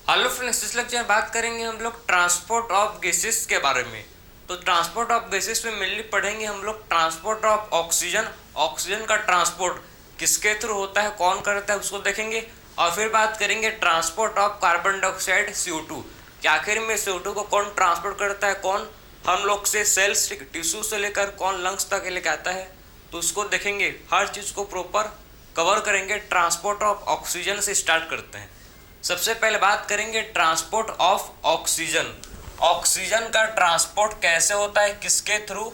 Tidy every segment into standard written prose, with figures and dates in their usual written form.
Hello friends, इस lecture में बात करेंगे हम लोग ट्रांसपोर्ट ऑफ गैसेस के बारे में। तो ट्रांसपोर्ट ऑफ गैसेस में मेनली पढ़ेंगे हम लोग ट्रांसपोर्ट ऑफ ऑक्सीजन। ऑक्सीजन का ट्रांसपोर्ट किसके थ्रू होता है, कौन करता है, उसको देखेंगे। और फिर बात करेंगे transport of carbon dioxide CO2 कि आखिर में CO2 को कौन ट्रांसपोर्ट करता है, कौन हम लोग से सेल्स टिश्यू से लेकर कौन लंग्स तक लेके आता है, तो उसको देखेंगे। हर चीज़ को प्रॉपर कवर करेंगे। ट्रांसपोर्ट ऑफ ऑक्सीजन से स्टार्ट करते हैं। सबसे पहले बात करेंगे ट्रांसपोर्ट ऑफ ऑक्सीजन। ऑक्सीजन का ट्रांसपोर्ट कैसे होता है, किसके थ्रू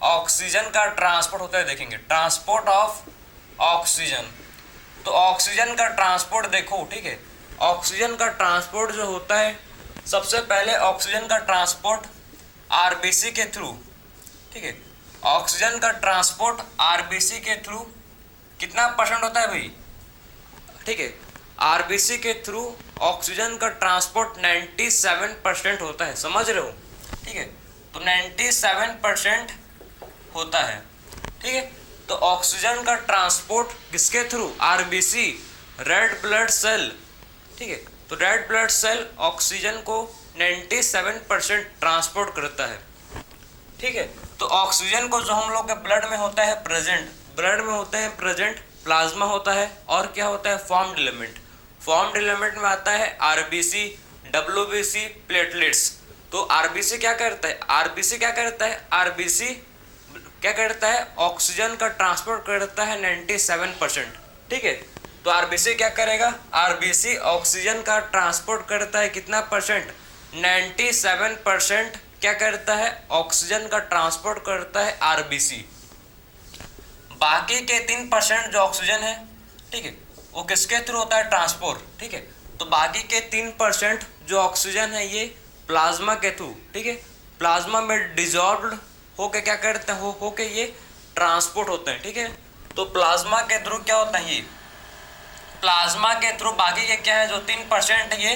ऑक्सीजन का ट्रांसपोर्ट होता है, देखेंगे। ट्रांसपोर्ट ऑफ ऑक्सीजन, तो ऑक्सीजन का ट्रांसपोर्ट देखो, ठीक है। ऑक्सीजन का ट्रांसपोर्ट जो होता है, सबसे पहले ऑक्सीजन का ट्रांसपोर्ट आरबीसी के थ्रू, ठीक है। ऑक्सीजन का ट्रांसपोर्ट आरबीसी के थ्रू कितना परसेंट होता है भाई, ठीक है। आरबीसी के थ्रू ऑक्सीजन का ट्रांसपोर्ट 97% होता है, समझ रहे हो, ठीक है। तो 97% होता है, ठीक है। तो ऑक्सीजन का ट्रांसपोर्ट किसके थ्रू, आरबीसी, रेड ब्लड सेल, ठीक है। तो रेड ब्लड सेल ऑक्सीजन को 97% ट्रांसपोर्ट करता है, ठीक है। तो ऑक्सीजन को जो हम लोग के ब्लड में होता है प्रेजेंट, ब्लड में होते हैं प्रेजेंट, प्लाज्मा होता है, और क्या होता है, फॉर्म्ड एलिमेंट। फॉर्म्ड एलिमेंट में आता है आरबीसी, डब्ल्यूबीसी, प्लेटलेट्स। तो आरबीसी क्या करता है, आरबीसी क्या करता है, आरबीसी क्या करता है, ऑक्सीजन का ट्रांसपोर्ट करता है 97%, ठीक है। तो आरबीसी क्या करेगा, आरबीसी ऑक्सीजन का ट्रांसपोर्ट करता है कितना परसेंट, 97% क्या करता है, ऑक्सीजन का ट्रांसपोर्ट करता है आरबीसी। बाकी के 3% जो ऑक्सीजन है, ठीक है, वो किसके थ्रू होता है, ट्रांसपोर्ट, ठीक है। तो बाकी के 3% जो ऑक्सीजन है ये प्लाज्मा के थ्रू, ठीक है, प्लाज्मा में डिजॉल्व होके क्या करते हैं, होके ये ट्रांसपोर्ट होते हैं, ठीक है। तो प्लाज्मा के थ्रू क्या होता है, ये प्लाज्मा के थ्रू बाकी के क्या है, जो 3% ये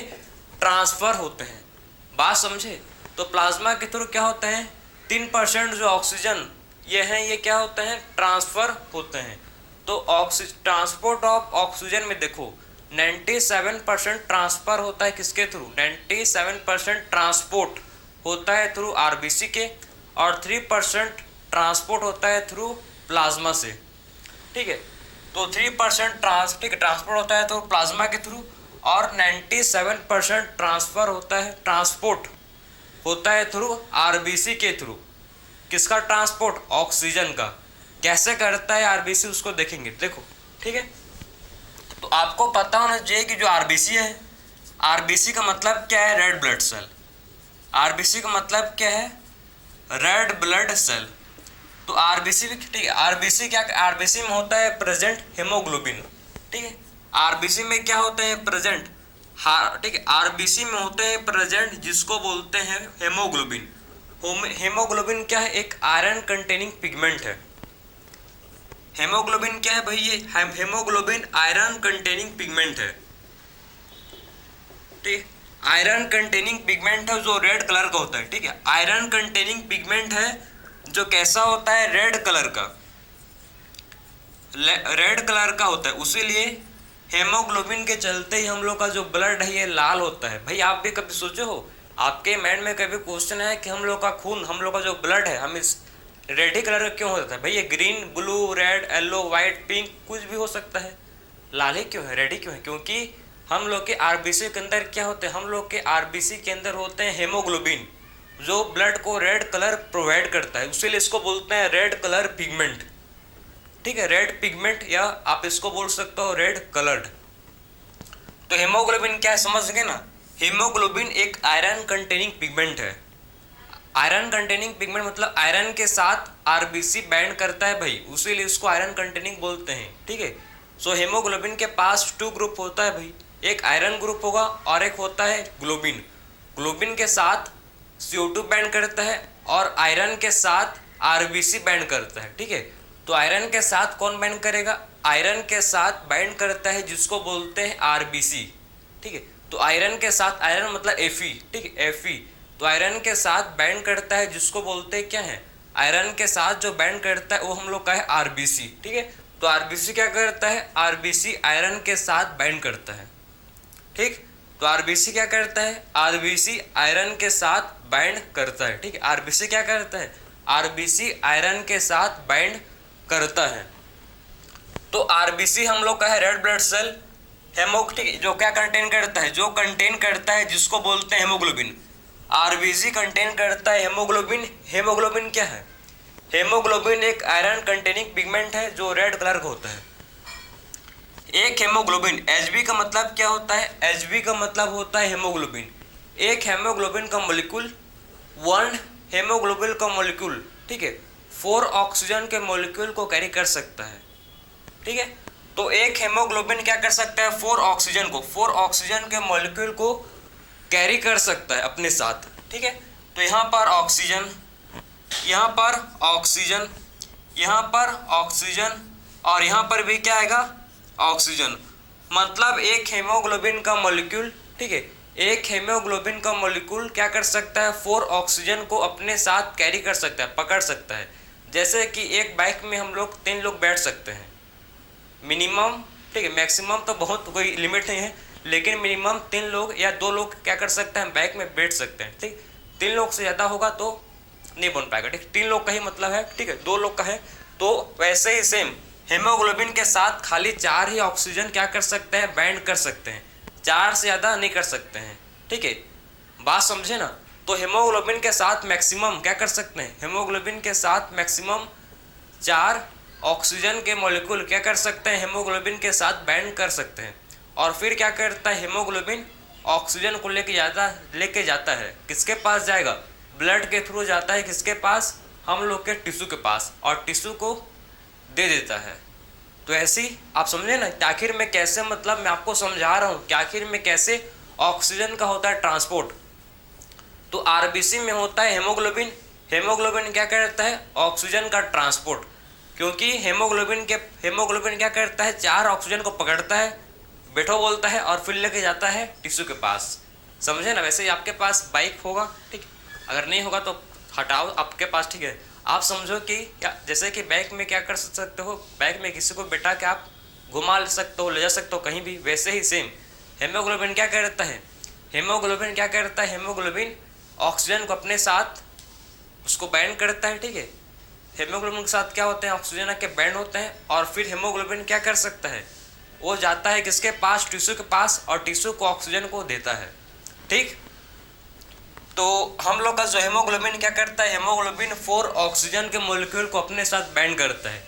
ट्रांसफर होते हैं। बात समझे। तो प्लाज्मा के थ्रू क्या होते हैं, 3% जो ऑक्सीजन ये हैं, ये क्या होते हैं, ट्रांसफर होते हैं। तो ट्रांसपोर्ट ऑफ ऑक्सीजन में देखो 97% ट्रांसफर होता है किसके थ्रू, 97% ट्रांसपोर्ट होता है थ्रू आरबीसी के, और 3% ट्रांसपोर्ट होता है थ्रू प्लाज्मा से, ठीक है। तो 3% ट्रांसपोर्ट होता है तो प्लाज्मा के थ्रू, और 97% ट्रांसफर होता है, ट्रांसपोर्ट होता है थ्रू आरबीसी के थ्रू। किसका ट्रांसपोर्ट, ऑक्सीजन का। कैसे करता है आरबीसी, उसको देखेंगे, देखो, ठीक है। तो आपको पता होना चाहिए कि जो आरबीसी है, आरबीसी का मतलब क्या है, रेड ब्लड सेल। आरबीसी का मतलब क्या है, रेड ब्लड सेल। तो आरबीसी भी, ठीक है, आरबीसी क्या, आरबीसी में होता है प्रेजेंट हेमोग्लोबिन, ठीक है। आरबीसी में क्या होता है, प्रेजेंट, ठीक है, आरबीसी में होते हैं प्रेजेंट जिसको बोलते हैं हेमोग्लोबिन। हेमोग्लोबिन क्या है, एक आयरन कंटेनिंग पिगमेंट है। हेमोग्लोबिन क्या है भाई, ये हेमोग्लोबिन आयरन कंटेनिंग पिगमेंट है, ठीक। आयरन कंटेनिंग पिगमेंट है जो रेड कलर का होता है, ठीक है। आयरन कंटेनिंग पिगमेंट है जो कैसा होता है, रेड कलर का, रेड कलर का होता है। उसीलिए हेमोग्लोबिन के चलते ही हम लोग का जो ब्लड है ये लाल होता है। भाई आप भी कभी सोचे हो, आपके माइंड में कभी क्वेश्चन है कि हम लोग का खून, हम लोग का जो ब्लड है, हम इस रेड ही कलर का क्यों होता है। भाई ये green, blue, red, yellow, white, pink कुछ भी हो सकता है, लाल ही क्यों है, रेड ही क्यों है, क्योंकि हम लोग के आरबीसी के अंदर क्या होते हैं, हम लोग के आरबीसी के अंदर होते हैं हेमोग्लोबिन जो ब्लड को रेड कलर प्रोवाइड करता है। उसीलिए इसको बोलते हैं रेड कलर पिगमेंट, ठीक है, रेड पिगमेंट, या आप इसको बोल सकते हो रेड कलर्ड। तो हेमोग्लोबिन क्या है, समझ गए ना। हेमोग्लोबिन एक आयरन कंटेनिंग पिगमेंट है। आयरन कंटेनिंग पिगमेंट मतलब आयरन के साथ आरबीसी बाइंड करता है भाई, उसीलिए इसको आयरन कंटेनिंग बोलते हैं, ठीक है। सो हेमोग्लोबिन के पास 2 ग्रुप होता है भाई, एक आयरन ग्रुप होगा और एक होता है ग्लोबिन। ग्लोबिन के साथ CO2 बाइंड करता है और आयरन के साथ आरबीसी बाइंड करता है, ठीक है। तो आयरन के साथ कौन बाइंड करेगा, आयरन के साथ बाइंड करता है जिसको बोलते हैं आरबीसी, ठीक है। तो आयरन के साथ, आयरन मतलब Fe, ठीक है, Fe। तो आयरन के साथ बाइंड करता है जिसको बोलते हैं क्या है, आयरन के साथ जो बाइंड करता है वो हम लोग का है आरबीसी, ठीक है। तो आरबीसी क्या करता है, आरबीसी आयरन के साथ बाइंड करता है, ठीक। तो आरबीसी क्या करता है, आरबीसी आयरन के साथ बाइंड करता है, ठीक है। आरबीसी क्या करता है, आरबीसी आयरन के साथ बाइंड करता है। तो आरबीसी हम लोग का है रेड ब्लड सेल, ठीक, जो क्या कंटेन करता है, जो कंटेन करता है जिसको बोलते हैं हेमोग्लोबिन। आरबीसी कंटेन करता है हेमोग्लोबिन। हेमोग्लोबिन क्या है, हेमोग्लोबिन एक आयरन कंटेनिंग पिगमेंट है जो रेड कलर का होता है। एक हेमोग्लोबिन, एचबी का मतलब क्या होता है, एचबी का मतलब होता है हेमोग्लोबिन। एक हेमोग्लोबिन का मॉलिक्यूल, वन हेमोग्लोबिन का मॉलिक्यूल, ठीक है, 4 ऑक्सीजन के मॉलिक्यूल को कैरी कर सकता है, ठीक है। तो एक हेमोग्लोबिन क्या कर सकता है, 4 ऑक्सीजन के मॉलिक्यूल को कैरी कर सकता है अपने साथ, ठीक है। तो यहाँ पर ऑक्सीजन, यहाँ पर ऑक्सीजन, यहाँ पर ऑक्सीजन और यहाँ पर भी क्या आएगा, ऑक्सीजन। मतलब एक हेमोग्लोबिन का मॉलिक्यूल, ठीक है, एक हेमोग्लोबिन का मॉलिक्यूल क्या कर सकता है, 4 ऑक्सीजन को अपने साथ कैरी कर सकता है, पकड़ सकता है। जैसे कि एक बाइक में हम लोग 3 लोग बैठ सकते हैं मिनिमम, ठीक है। मैक्सिमम तो बहुत कोई लिमिट नहीं है, लेकिन मिनिमम 3 लोग या 2 लोग क्या कर सकते हैं, बाइक में बैठ सकते हैं, ठीक। 3 लोग से ज़्यादा होगा तो नहीं बन पाएगा, ठीक। 3 लोग का ही मतलब है, ठीक है, 2 लोग का है। तो वैसे ही सेम हेमोग्लोबिन के साथ खाली 4 ही ऑक्सीजन क्या कर सकते हैं, बाइंड कर सकते हैं, 4 से ज़्यादा नहीं कर सकते हैं, ठीक है। बात समझे ना। तो हेमोग्लोबिन के साथ मैक्सिमम क्या कर सकते हैं, हेमोग्लोबिन के साथ मैक्सिमम 4 ऑक्सीजन के मॉलिक्यूल क्या कर सकते हैं, हेमोग्लोबिन के साथ बाइंड कर सकते हैं। और फिर क्या करता है, हेमोग्लोबिन ऑक्सीजन को लेके जाता है, किसके पास जाएगा, ब्लड के थ्रू जाता है, किसके पास, हम लोग के टिश्यू के पास, और टिश्यू को दे देता है। तो ऐसे ही आप समझे ना कि आखिर में कैसे, मतलब मैं आपको समझा रहा हूँ कि आखिर में कैसे ऑक्सीजन का होता है ट्रांसपोर्ट। तो आरबीसी में होता है हेमोग्लोबिन, हेमोग्लोबिन क्या करता है, ऑक्सीजन का ट्रांसपोर्ट। क्योंकि हेमोग्लोबिन क्या करता है, 4 ऑक्सीजन को पकड़ता है, बैठो बोलता है, और फिर लेके जाता है टिश्यू के पास, समझे ना। वैसे ही आपके पास बाइक होगा, ठीक, अगर नहीं होगा तो हटाओ आपके पास, ठीक है। आप समझो कि क्या, जैसे कि बाइक में क्या कर सकते हो, बाइक में किसी को बैठा के आप घुमा सकते हो, ले जा सकते हो कहीं भी, वैसे ही सेम हेमोग्लोबिन क्या करता है, हेमोग्लोबिन ऑक्सीजन को अपने साथ उसको बाइंड करता है, ठीक है। हेमोग्लोबिन के साथ क्या होते हैं, ऑक्सीजन के बाइंड होते हैं, और फिर हेमोग्लोबिन क्या कर सकता है, वो जाता है किसके पास, टिश्यू के पास, और टिश्यू को ऑक्सीजन को देता है, ठीक। तो हम लोग का जो हेमोग्लोबिन क्या करता है, हेमोग्लोबिन 4 ऑक्सीजन के मॉलिक्यूल को अपने साथ बाइंड करता है।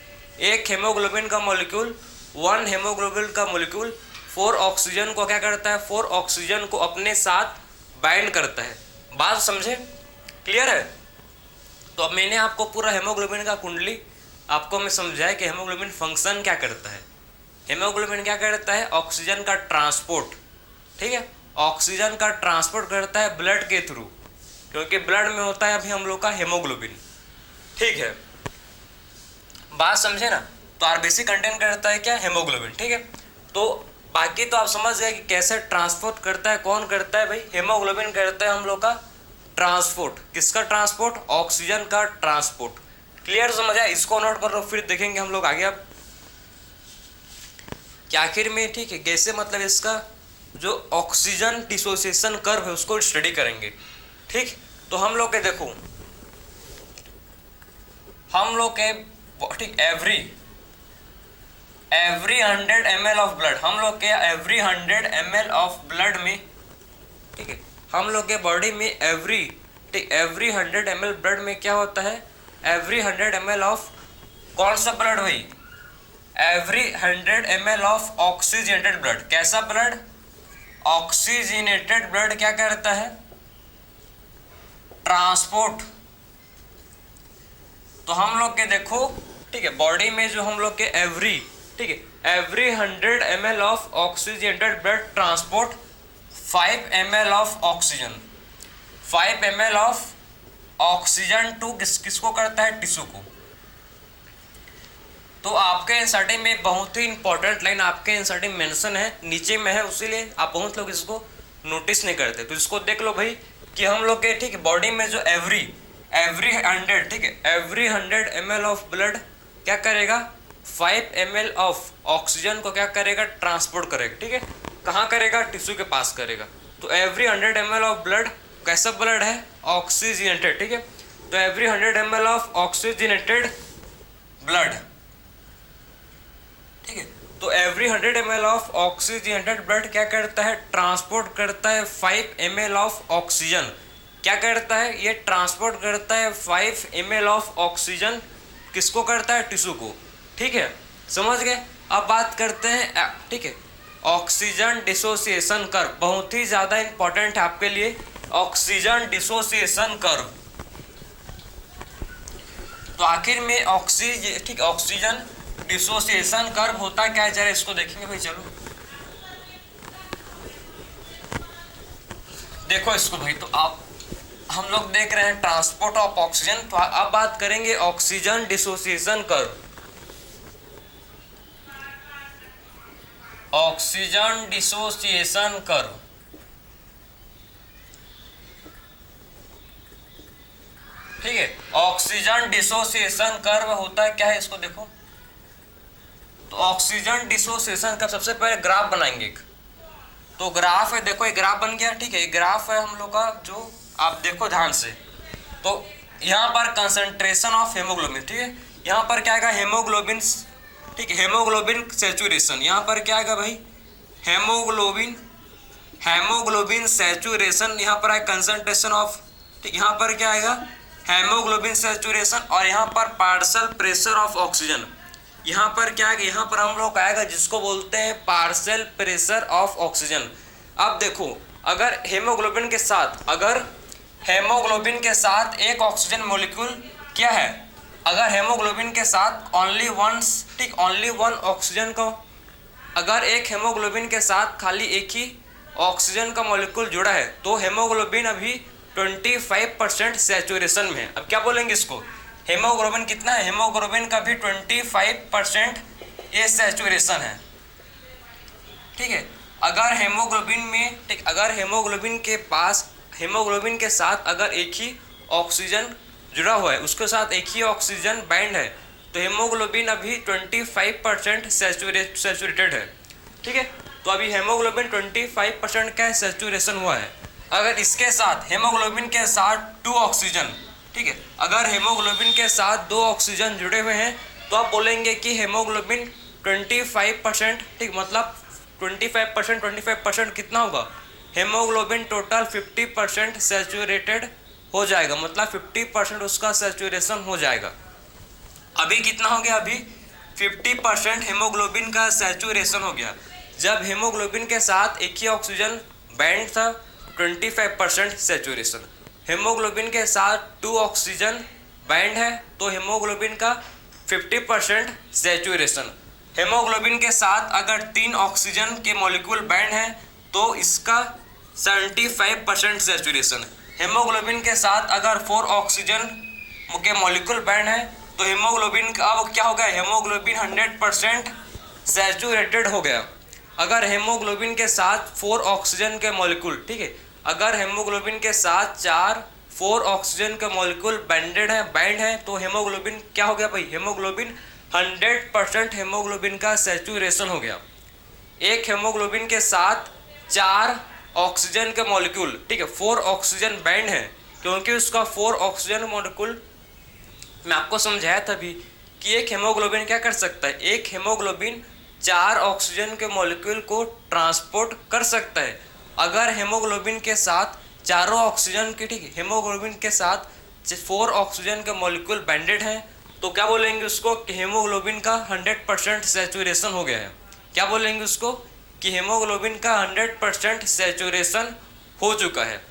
एक हेमोग्लोबिन का मॉलिक्यूल, 1 हेमोग्लोबिन का मॉलिक्यूल 4 ऑक्सीजन को क्या करता है, 4 ऑक्सीजन को अपने साथ बाइंड करता है। बात समझे, क्लियर है। तो अब मैंने आपको पूरा हेमोग्लोबिन का कुंडली आपको मैं समझाया कि हेमोग्लोबिन फंक्शन क्या करता है। हेमोग्लोबिन क्या करता है, ऑक्सीजन का ट्रांसपोर्ट, ठीक है, ऑक्सीजन का ट्रांसपोर्ट करता है ब्लड के थ्रू, क्योंकि ब्लड में होता है अभी हम लोग का हेमोग्लोबिन, ठीक है। बात समझे ना। तो आरबीसी कंटेन करता है क्या, हेमोग्लोबिन, ठीक है। तो बाकी तो आप समझ गए कि कैसे ट्रांसपोर्ट करता है, कौन करता है भाई, हेमोग्लोबिन करता है हम लोग का ट्रांसपोर्ट। किसका ट्रांसपोर्ट, ऑक्सीजन का ट्रांसपोर्ट। क्लियर समझ आया, इसको नोट कर लो, फिर देखेंगे हम लोग आगे अब कि आखिर में, ठीक है, कैसे मतलब इसका जो ऑक्सीजन डिसोसिएशन कर्व है उसको स्टडी करेंगे, ठीक। तो हम लोग के देखो, हम लोग के, ठीक, एवरी 100 ml ऑफ ब्लड, हम लोग के एवरी 100 ml ऑफ ब्लड में, ठीक है, हम लोग के बॉडी में एवरी 100 ml ब्लड में क्या होता है, एवरी 100 ml ऑफ कौन सा ब्लड भाई, every 100 ml of oxygenated blood. कैसा ब्लड, ऑक्सीजनेटेड ब्लड क्या करता है, ट्रांसपोर्ट। तो हम लोग के देखो, ठीक है, बॉडी में जो हम लोग के एवरी, ठीक है, every 100 ml of oxygenated blood transport 5 ml of oxygen, 5 ml of oxygen to किसको करता है, टिश्यू को। तो आपके एनसीईआरटी में बहुत ही इंपॉर्टेंट लाइन आपके एनसीईआरटी में मेंशन है, नीचे में है, उसीलिए आप बहुत लोग इसको नोटिस नहीं करते। तो इसको देख लो भाई कि हम लोग के, ठीक है, बॉडी में जो एवरी 100, ठीक है, एवरी 100 ml ऑफ ब्लड क्या करेगा, 5 ml ऑफ ऑक्सीजन को क्या करेगा, ट्रांसपोर्ट करेगा, ठीक है। कहाँ करेगा, टिश्यू के पास करेगा। तो एवरी 100 ml ऑफ ब्लड कैसा ब्लड है, ऑक्सीजनेटेड, ठीक है। तो every 100 ml of oxygenated blood, ठीक है। तो every 100 ml of oxygenated blood क्या करता है, ट्रांसपोर्ट करता है 5 ml ऑफ ऑक्सीजन। क्या करता है, ये ट्रांसपोर्ट करता है 5 ml ऑफ ऑक्सीजन, किसको करता है, टिश्यू को, ठीक है, समझ गए। अब बात करते हैं, ठीक है, ऑक्सीजन डिसोसिएशन कर्व, बहुत ही ज़्यादा इंपॉर्टेंट है आपके लिए, ऑक्सीजन डिसोसिएशन कर्व। तो आखिर में ऑक्सीजन डिसोसिएशन कर्व होता क्या है, जरा इसको देखेंगे भाई। चलो देखो इसको भाई। तो आप हम लोग देख रहे हैं ट्रांसपोर्ट ऑफ ऑक्सीजन। तो अब बात करेंगे oxygen dissociation curve. Oxygen dissociation curve, ठीक है। ऑक्सीजन डिसोसिएशन कर्व होता है क्या है, इसको देखो। तो ऑक्सीजन डिसोसिएशन कर्व सबसे पहले ग्राफ बनाएंगे एक। तो ग्राफ है, देखो एक ग्राफ बन गया, ठीक है। ग्राफ है हम लोग का, जो आप देखो ध्यान से। तो यहाँ पर कंसंट्रेशन ऑफ हेमोग्लोबिन, ठीक है। यहाँ पर क्या आएगा, हेमोग्लोबिन, ठीक है, हेमोग्लोबिन सैचुरेशन। यहाँ पर क्या आएगा भाई, हेमोग्लोबिन सैचुरेशन। यहाँ पर आएगा कंसंट्रेशन ऑफ, ठीक, यहाँ पर क्या आएगा, हेमोग्लोबिन सैचुरेशन। और यहाँ पर पार्शियल प्रेशर ऑफ ऑक्सीजन। यहाँ पर क्या आएगा, यहाँ पर हम लोग आएगा जिसको बोलते हैं पार्शियल प्रेशर ऑफ ऑक्सीजन। अब देखो, अगर हेमोग्लोबिन के साथ एक ऑक्सीजन मॉलिक्यूल क्या है, अगर हेमोग्लोबिन के साथ ओनली वन ऑक्सीजन का, अगर एक हेमोग्लोबिन के साथ खाली एक ही ऑक्सीजन का मॉलिक्यूल जुड़ा है, तो हेमोग्लोबिन अभी 25% सैचुरेशन में है। अब क्या बोलेंगे इसको, हेमोग्लोबिन कितना है, हेमोग्लोबिन का भी 25% ये सैचुरेशन है, ठीक है। अगर हेमोग्लोबिन में, ठीक, अगर हेमोग्लोबिन के साथ अगर एक ही ऑक्सीजन जुड़ा हुआ है, उसके साथ एक ही ऑक्सीजन बाइंड है, तो हेमोग्लोबिन अभी 25% सैचुरेटेड है, ठीक है। तो अभी हेमोग्लोबिन 25% का सैचुरेशन हुआ है। अगर इसके साथ हेमोग्लोबिन के साथ 2 ऑक्सीजन, ठीक है, अगर हेमोग्लोबिन के साथ 2 ऑक्सीजन जुड़े हुए हैं, तो आप बोलेंगे कि हेमोग्लोबिन 25%, ठीक, मतलब 25% कितना होगा, हेमोग्लोबिन टोटल 50% सैचुरेटेड हो जाएगा, मतलब 50% उसका सैचुरेशन हो जाएगा। अभी कितना हो गया, अभी 50% हेमोग्लोबिन का सैचुरेशन हो गया। जब हेमोग्लोबिन के साथ एक ही ऑक्सीजन बैंड था, 25% सैचुरेशन। हेमोग्लोबिन के साथ 2 ऑक्सीजन बैंड है, तो हेमोग्लोबिन का 50% सैचुरेशन। हेमोग्लोबिन के साथ अगर 3 ऑक्सीजन के मॉलिक्यूल बैंड है, तो इसका 75% सैचुरेशन। हेमोग्लोबिन के साथ अगर 4 ऑक्सीजन के मॉलिक्यूल बैंड है, तो हेमोग्लोबिन का अब क्या हो गया, हेमोग्लोबिन 100% सैचुरेटेड हो गया। अगर हेमोग्लोबिन के साथ 4 ऑक्सीजन के मॉलिक्यूल, ठीक है, अगर हेमोग्लोबिन के साथ 4 ऑक्सीजन के मॉलिक्यूल बैंड है, तो हेमोग्लोबिन क्या हो गया भाई, हेमोग्लोबिन 100% हेमोग्लोबिन का सैचुरेशन हो गया। एक हेमोग्लोबिन के साथ 4 ऑक्सीजन के मॉलिक्यूल, ठीक है, 4 ऑक्सीजन बैंड है, क्योंकि उसका 4 ऑक्सीजन मॉलिक्यूल मैं आपको समझाया था भी कि एक हेमोग्लोबिन क्या कर सकता है, एक हेमोग्लोबिन 4 ऑक्सीजन के मॉलिक्यूल को ट्रांसपोर्ट कर सकता है। अगर हेमोग्लोबिन के साथ चारों ऑक्सीजन के, ठीक है, हेमोग्लोबिन के साथ 4 ऑक्सीजन के मॉलिक्यूल बैंडेड हैं, तो क्या बोलेंगे उसको कि हेमोग्लोबिन का 100% सैचुरेशन हो गया है। क्या बोलेंगे उसको कि हेमोग्लोबिन का 100% सैचुरेशन हो चुका है।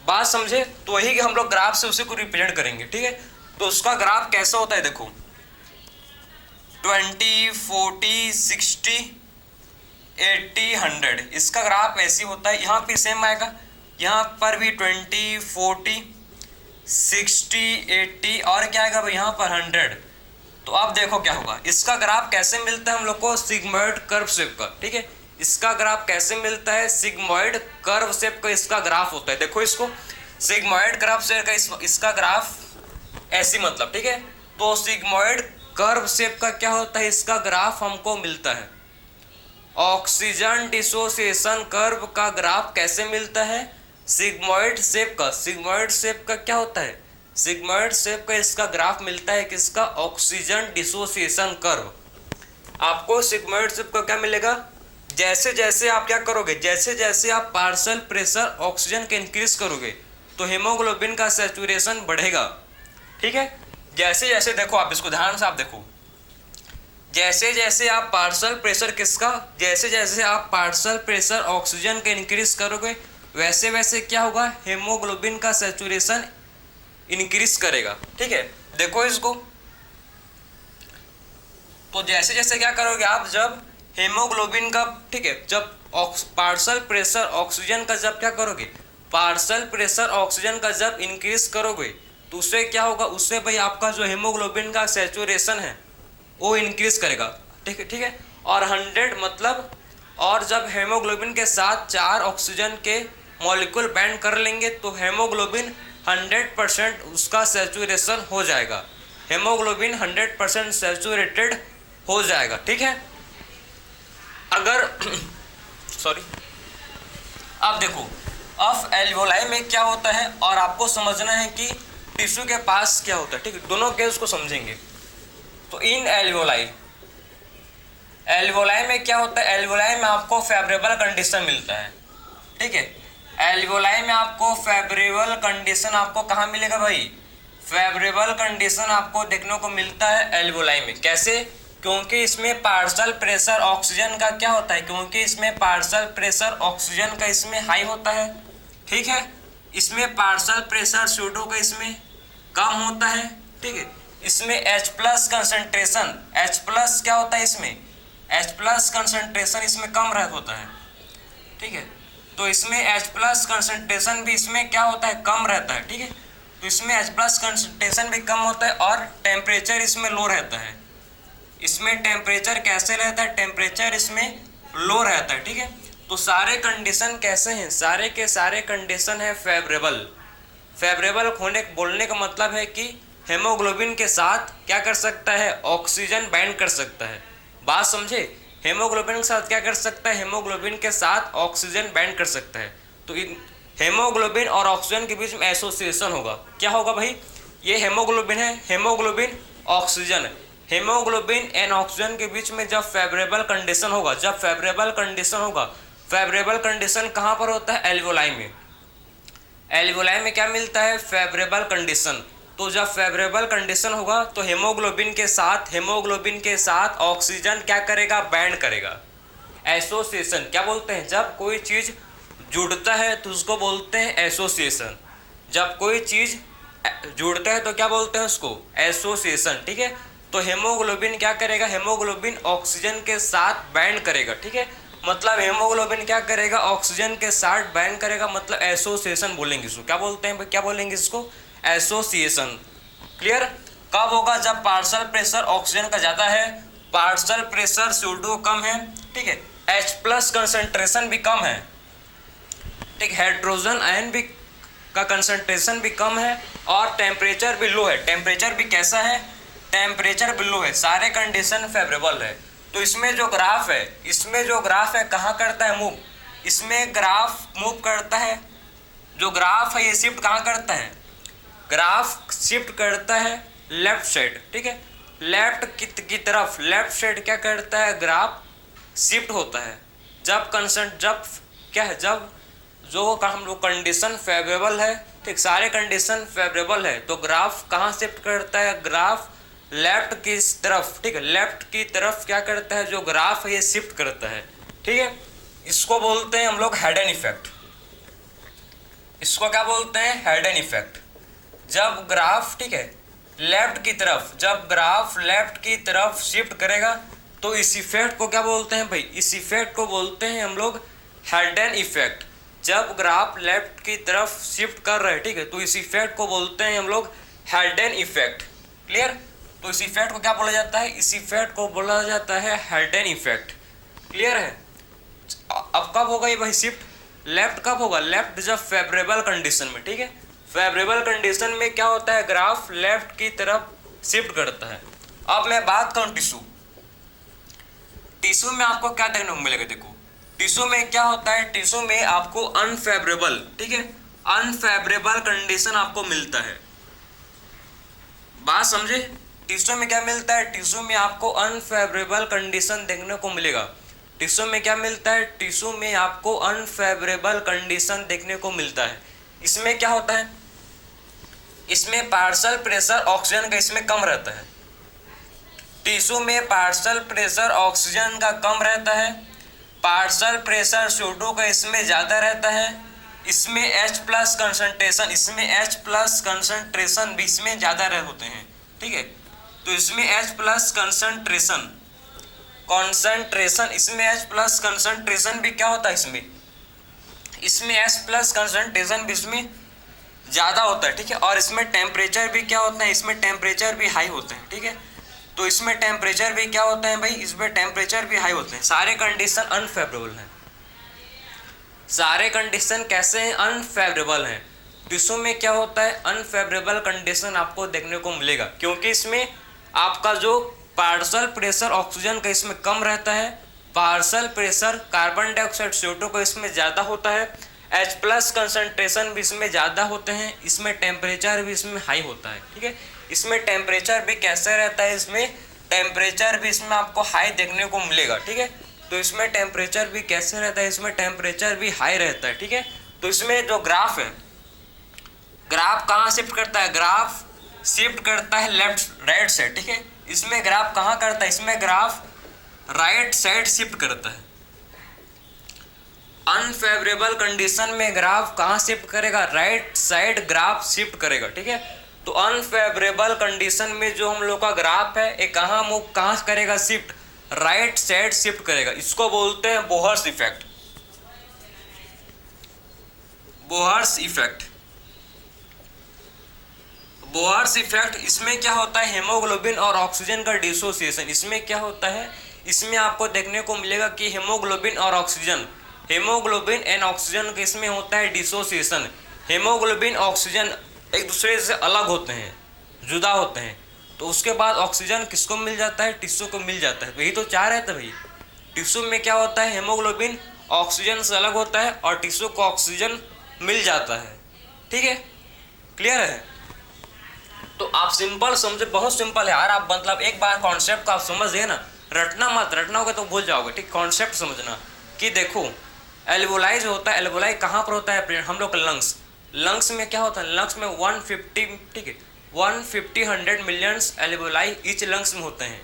बात समझे, तो वही हम लोग ग्राफ से उसी को रिप्रेजेंट करेंगे, ठीक है। तो उसका ग्राफ कैसा होता है, देखो 20, 40, 60, 80, 100, इसका ग्राफ ऐसे होता है। यहाँ पे सेम आएगा, यहाँ पर भी 20, 40, 60, 80 और क्या आएगा भाई, यहाँ पर 100। तो अब देखो क्या होगा, इसका ग्राफ कैसे मिलता है हम लोग को, सिग्मॉइड कर्व शेप का, ठीक है। इसका ग्राफ कैसे मिलता है, सिग्मॉइड कर्व शेप का इसका ग्राफ होता है। देखो इसको, सिग्मॉइड कर्व शेप का इसका ग्राफ ऐसी, मतलब, ठीक है। तो सिग्मॉइड कर्व शेप का क्या होता है, इसका ग्राफ हमको मिलता है। ऑक्सीजन डिसोसिएशन कर्व का ग्राफ कैसे मिलता है? सिग्मॉइड शेप का। सिग्मॉइड शेप का क्या होता है? सिग्मॉइड शेप का इसका ग्राफ मिलता है किसका? Oxygen dissociation curve. आपको सिग्मॉइड शेप का क्या मिलेगा? जैसे जैसे आप क्या करोगे, जैसे जैसे आप पार्शियल प्रेशर ऑक्सीजन के इंक्रीज करोगे तो हेमोग्लोबिन का सैचुरेशन बढ़ेगा। ठीक है, जैसे जैसे देखो, आप इसको ध्यान से आप देखो, जैसे जैसे आप पार्शियल प्रेशर किसका, जैसे जैसे आप पार्शियल प्रेशर ऑक्सीजन के इंक्रीज करोगे वैसे वैसे क्या होगा? हेमोग्लोबिन का सैचुरेशन इंक्रीज करेगा। ठीक है, देखो इसको, तो जैसे जैसे क्या करोगे आप, जब हेमोग्लोबिन का, ठीक है, जब पार्शियल प्रेशर ऑक्सीजन का जब क्या करोगे, पार्शियल प्रेशर ऑक्सीजन का जब इंक्रीज करोगे तो उससे क्या होगा? उससे भाई आपका जो हेमोग्लोबिन का सैचुरेशन है वो इंक्रीज करेगा। ठीक है, ठीक है, और 100 मतलब, और जब हेमोग्लोबिन के साथ 4 ऑक्सीजन के मॉलिक्यूल बैंड कर लेंगे तो हेमोग्लोबिन 100% उसका सैचुरेशन हो जाएगा। हेमोग्लोबिन 100% सैचुरेटेड हो जाएगा। ठीक है, अगर सॉरी, अब देखो अब एल्वियोलाई में क्या होता है और आपको समझना है कि टिश्यू के पास क्या होता है। ठीक है, दोनों केस को समझेंगे। तो इन एल्वियोलाई, एल्वियोलाई में क्या होता है? एल्वियोलाई में आपको फेवरेबल कंडीशन मिलता है। ठीक है, एल्वियोलाई में आपको फेवरेबल कंडीशन आपको कहाँ मिलेगा भाई? फेवरेबल कंडीशन आपको देखने को मिलता है एल्वियोलाई में। कैसे? क्योंकि इसमें पार्शियल प्रेशर ऑक्सीजन का क्या होता है? क्योंकि इसमें पार्शियल प्रेशर ऑक्सीजन का इसमें हाई होता है। ठीक है, इसमें पार्शियल प्रेशर CO2 का इसमें कम होता है। ठीक है, इसमें H+ कंसंट्रेशन, H+ क्या होता है इसमें? H+ कंसंट्रेशन इसमें कम होता है। ठीक है, तो इसमें H+ कंसंट्रेशन भी इसमें क्या होता है? कम रहता है। ठीक है, तो इसमें H+ कंसंट्रेशन भी कम होता है और टेम्परेचर इसमें लो रहता है। इसमें टेम्परेचर कैसे रहता है? टेम्परेचर इसमें लो रहता है। ठीक है, तो सारे कंडीशन कैसे हैं? सारे के सारे कंडीशन है फेवरेबल। फेवरेबल होने बोलने का मतलब है कि हेमोग्लोबिन के साथ क्या कर सकता है? ऑक्सीजन बाइंड कर सकता है। बात समझे? हेमोग्लोबिन के साथ क्या कर सकता है? हेमोग्लोबिन के साथ ऑक्सीजन बाइंड कर सकता है। तो इन हेमोग्लोबिन और ऑक्सीजन के बीच में एसोसिएशन होगा। क्या होगा भाई? ये हेमोग्लोबिन है, हेमोग्लोबिन ऑक्सीजन है, हेमोग्लोबिन एंड ऑक्सीजन के बीच में जब फेवरेबल कंडीशन होगा, जब फेवरेबल कंडीशन होगा, फेवरेबल कंडीशन कहाँ पर होता है? एल्वियोलाई में। एल्वियोलाई में क्या मिलता है? Favourable condition. तो जब फेवरेबल कंडीशन होगा तो हेमोग्लोबिन के साथ ऑक्सीजन क्या करेगा? बाइंड करेगा। एसोसिएशन क्या बोलते हैं? जब कोई चीज़ जुड़ता है तो उसको बोलते हैं एसोसिएशन। जब कोई चीज़ जुड़ता है तो क्या बोलते हैं उसको? एसोसिएशन। ठीक है, तो हेमोग्लोबिन क्या करेगा? हेमोग्लोबिन ऑक्सीजन के साथ बाइंड करेगा। ठीक है, मतलब हेमोग्लोबिन क्या करेगा? ऑक्सीजन के साथ बाइंड करेगा, मतलब एसोसिएशन बोलेंगे इसको। क्या बोलते हैं? क्या बोलेंगे इसको? एसोसिएशन। क्लियर? कब होगा? जब पार्शियल प्रेशर ऑक्सीजन का ज़्यादा है, पार्शियल प्रेशर CO2 कम है। ठीक है, H+ कंसंट्रेशन भी कम है। ठीक, हाइड्रोजन आयन भी का कंसंट्रेशन भी कम है और टेम्परेचर भी लो है। टेम्परेचर भी कैसा है? टेम्परेचर भी लो है। सारे कंडीशन फेवरेबल है। तो इसमें जो ग्राफ है, इसमें जो ग्राफ है कहाँ करता है मूव? इसमें ग्राफ मूव करता है, जो ग्राफ है ये शिफ्ट कहाँ करता है? ग्राफ शिफ्ट करता है लेफ्ट साइड। ठीक है, लेफ्ट की तरफ, लेफ्ट साइड क्या करता है? ग्राफ शिफ्ट होता है। जब क्या है? जब जो हम लोग कंडीशन फेवरेबल है, ठीक, सारे कंडीशन फेवरेबल है तो ग्राफ कहाँ शिफ्ट करता है? ग्राफ लेफ्ट की तरफ। ठीक है, लेफ्ट की तरफ क्या करता है? जो ग्राफ है ये शिफ्ट करता है। ठीक है, इसको बोलते हैं हम लोग हेडन इफेक्ट। इसको क्या बोलते हैं? Hayden effect. जब ग्राफ, ठीक है, लेफ्ट की तरफ, जब ग्राफ लेफ्ट की तरफ शिफ्ट करेगा तो इस इफेक्ट को क्या बोलते हैं भाई? इस इफेक्ट को बोलते हैं हम लोग हेडन इफेक्ट। जब ग्राफ लेफ्ट की तरफ शिफ्ट कर रहे हैं, ठीक है, तो इस इफेक्ट को बोलते हैं हम लोग हेडन इफेक्ट। क्लियर? तो इस इफेक्ट को क्या बोला जाता है? इस इफेक्ट को बोला जाता है हेडन इफेक्ट। क्लियर है? अब कब होगा ये भाई शिफ्ट? लेफ्ट कब होगा? लेफ्ट जब फेवरेबल कंडीशन में। ठीक है, फेवरेबल कंडीशन में क्या होता है? ग्राफ लेफ्ट की तरफ शिफ्ट करता है। अब मैं बात करूं टिश्यू। टिश्यू में आपको क्या देखने को मिलेगा, देखो टिश्यू में क्या होता है, टिश्यू में आपको अनफेवरेबल, ठीक है, अनफेवरेबल कंडीशन आपको मिलता है। बात समझे, टिश्यू में क्या मिलता है, टिश्यू में आपको अनफेवरेबल कंडीशन देखने को मिलेगा। टिश्यू में क्या मिलता है, टिश्यू में आपको अनफेवरेबल कंडीशन देखने को मिलता है। इसमें क्या होता है, इसमें पार्शियल प्रेशर ऑक्सीजन का इसमें कम रहता है। टिश्यू में पार्शियल प्रेशर ऑक्सीजन का कम रहता है, पार्शियल प्रेशर CO2 का इसमें ज़्यादा रहता है। इसमें H+ कंसंट्रेशन, इसमें H+ कंसंट्रेशन भी इसमें ज़्यादा होते हैं, ठीक है। तो इसमें H+ कंसंट्रेशन इसमें H+ कंसंट्रेशन भी क्या होता है, इसमें H+ कंसंट्रेशन भी इसमें ज़्यादा होता है, ठीक है। और इसमें टेम्परेचर भी क्या होता है, इसमें टेम्परेचर भी हाई होते हैं, ठीक है। तो इसमें टेम्परेचर भी क्या होता है भाई, इसमें टेम्परेचर भी हाई होते हैं। सारे कंडीशन अनफेवरेबल हैं, सारे कंडीशन कैसे हैं, अनफेवरेबल हैं। टिश्यू में क्या होता है, अनफेवरेबल कंडीशन आपको देखने को मिलेगा, क्योंकि इसमें आपका जो पार्शियल प्रेशर ऑक्सीजन का इसमें कम रहता है, partial pressure carbon dioxide CO2 का इसमें ज़्यादा होता है, H+ कंसंट्रेशन भी इसमें ज़्यादा होते हैं, इसमें टेम्परेचर भी इसमें हाई होता है, ठीक है। इसमें टेम्परेचर भी कैसे रहता है, इसमें टेम्परेचर भी इसमें आपको हाई देखने को मिलेगा, ठीक है। तो इसमें टेम्परेचर भी कैसे रहता है, इसमें टेम्परेचर भी हाई रहता है, ठीक है। तो इसमें जो ग्राफ है, ग्राफ कहाँ शिफ्ट करता है, ग्राफ शिफ्ट करता है लेफ्ट राइट साइड, ठीक है। इसमें ग्राफ कहाँ करता है, इसमें ग्राफ राइट साइड शिफ्ट करता है। अनफेवरेबल कंडीशन में ग्राफ कहाँ शिफ्ट करेगा, राइट साइड ग्राफ शिफ्ट करेगा, ठीक है। तो अनफेवरेबल कंडीशन में जो हम लोग का ग्राफ है ये कहाँ करेगा, शिफ्ट राइट साइड शिफ्ट करेगा। इसको बोलते हैं Bohr's effect, Bohr's effect, Bohr's effect. इसमें क्या होता है, हेमोग्लोबिन और ऑक्सीजन का डिसोसिएशन। इसमें क्या होता है, इसमें आपको देखने को मिलेगा कि हेमोग्लोबिन और ऑक्सीजन, हेमोग्लोबिन एंड ऑक्सीजन के इसमें होता है डिसोसिएशन। हेमोग्लोबिन ऑक्सीजन एक दूसरे से अलग होते हैं, जुदा होते हैं। तो उसके बाद ऑक्सीजन किसको मिल जाता है, टिश्यू को मिल जाता है। तो यही तो चाह रहे थे भाई, टिश्यू में क्या होता है, हेमोग्लोबिन ऑक्सीजन से अलग होता है और टिश्यू को ऑक्सीजन मिल जाता है, ठीक है। क्लियर है। तो आप सिंपल समझे, बहुत सिंपल है यार। आप मतलब एक बार कॉन्सेप्ट को आप समझ गए ना, रटना मत, रटना होगा तो भूल जाओगे, ठीक। कॉन्सेप्ट समझना कि देखो एल्वोलाई जो होता है, एल्वोलाई कहाँ पर होता है, हम लोग का लंग्स में क्या होता है, लंग्स में 150, ठीक है, 150 मिलियंस एल्वोलाई ईच लंग्स में होते हैं।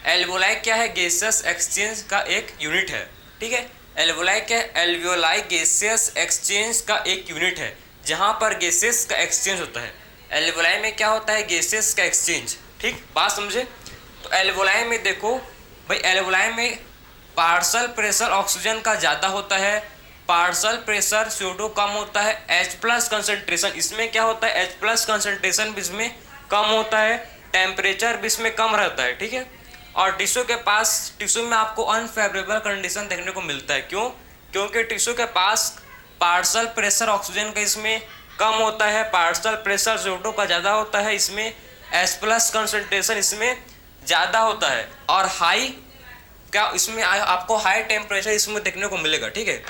एल्वोलाई क्या है, गैसियस एक्सचेंज का एक यूनिट है, ठीक है। एल्वोलाई क्या है, एल्वोलाई गैसियस एक्सचेंज का एक यूनिट है, जहाँ पर गैसेस का एक्सचेंज होता है। एल्वोलाई में क्या होता है, गैसेस का एक्सचेंज, ठीक, बात समझे। तो एल्वोलाई में देखो भाई, एल्वोलाई में पार्शियल प्रेशर ऑक्सीजन का ज़्यादा होता है, पार्शियल प्रेशर CO2 कम होता है, H+ कंसंट्रेशन इसमें क्या होता है, H+ कंसंट्रेशन भी इसमें कम होता है, टेम्परेचर भी इसमें कम रहता है, ठीक है। और टिश्यू के पास, टिश्यू में आपको अनफेवरेबल कंडीशन देखने को मिलता है। क्यों, क्योंकि टिश्यू के पास पार्शियल प्रेशर ऑक्सीजन का इसमें कम होता है, पार्शियल प्रेशर CO2 का ज़्यादा होता है, इसमें H+ कंसंट्रेशन इसमें ज़्यादा होता है, और हाई क्या इसमें आपको हाई टेम्परेचर इसमें देखने को मिलेगा, ठीक है।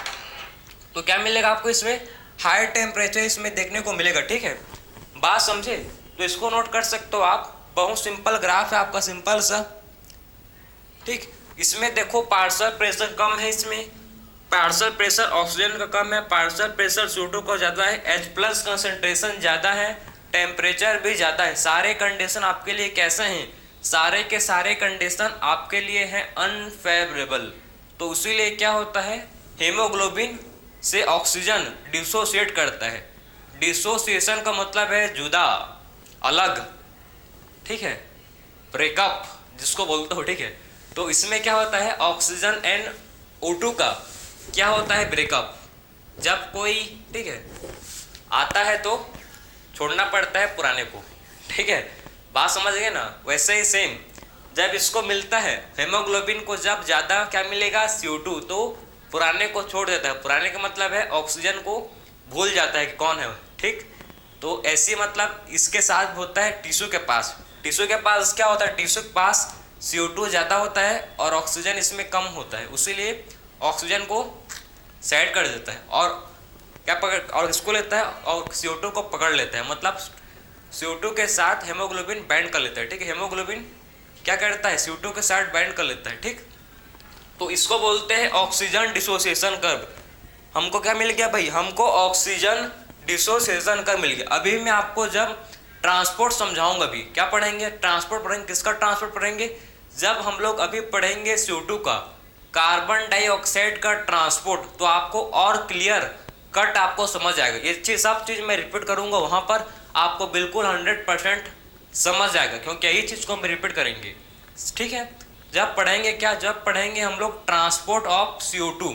तो क्या मिलेगा आपको, इसमें हाई टेम्परेचर इसमें देखने को मिलेगा, ठीक है। बात समझे। तो इसको नोट कर सकते हो आप, बहुत सिंपल ग्राफ है आपका, सिंपल सा, ठीक। इसमें देखो पार्शियल प्रेशर कम है, इसमें पार्शियल प्रेशर ऑक्सीजन का कम है, पार्शियल प्रेशर CO2 का ज़्यादा है, H+ कंसंट्रेशन ज़्यादा है, टेम्परेचर भी ज़्यादा है। सारे कंडीशन आपके लिए कैसे हैं, सारे के सारे कंडीशन आपके लिए हैं अनफेवरेबल। तो इसीलिए क्या होता है, हेमोग्लोबिन से ऑक्सीजन डिसोसिएट करता है। डिसोसिएशन का मतलब है जुदा, अलग, ठीक है, ब्रेकअप जिसको बोलते हो, ठीक है। तो इसमें क्या होता है, ऑक्सीजन एंड O2 का क्या होता है, ब्रेकअप। जब कोई, ठीक है, आता है तो छोड़ना पड़ता है पुराने को, ठीक है, बात समझ गए ना। वैसे ही सेम जब इसको मिलता है, हेमोग्लोबिन को जब ज़्यादा क्या मिलेगा, CO2, तो पुराने को छोड़ देता है। पुराने का मतलब है ऑक्सीजन को भूल जाता है कि कौन है, ठीक। तो ऐसी मतलब इसके साथ होता है टिश्यू के पास। टिश्यू के पास क्या होता है, टिश्यू के पास CO2 ज़्यादा होता है और ऑक्सीजन इसमें कम होता है, उसीलिए ऑक्सीजन को साइड कर देता है और क्या पकड़ और इसको लेता है और CO2 को पकड़ लेता है, मतलब CO2 के साथ हेमोग्लोबिन बाइंड कर लेता है। ठीक है, हेमोग्लोबिन क्या करता है, CO2 के साथ बाइंड कर लेता है। ठीक, तो इसको बोलते हैं ऑक्सीजन डिसोसिएशन कर्व। हमको क्या मिल गया भाई, हमको ऑक्सीजन डिसोसिएशन कर्व मिल गया। अभी मैं आपको जब ट्रांसपोर्ट समझाऊंगा, अभी क्या पढ़ेंगे, ट्रांसपोर्ट पढ़ेंगे। किसका ट्रांसपोर्ट पढ़ेंगे, जब हम लोग अभी पढ़ेंगे CO2 का, कार्बन डाइऑक्साइड का ट्रांसपोर्ट, तो आपको और क्लियर कट आपको समझ आएगा। ये चीज़ सब चीज़ मैं रिपीट करूंगा, वहां पर आपको बिल्कुल 100% समझ आएगा, क्योंकि यही चीज़ को हम रिपीट करेंगे। ठीक है, जब पढ़ेंगे क्या, जब पढ़ेंगे हम लोग transport of CO2,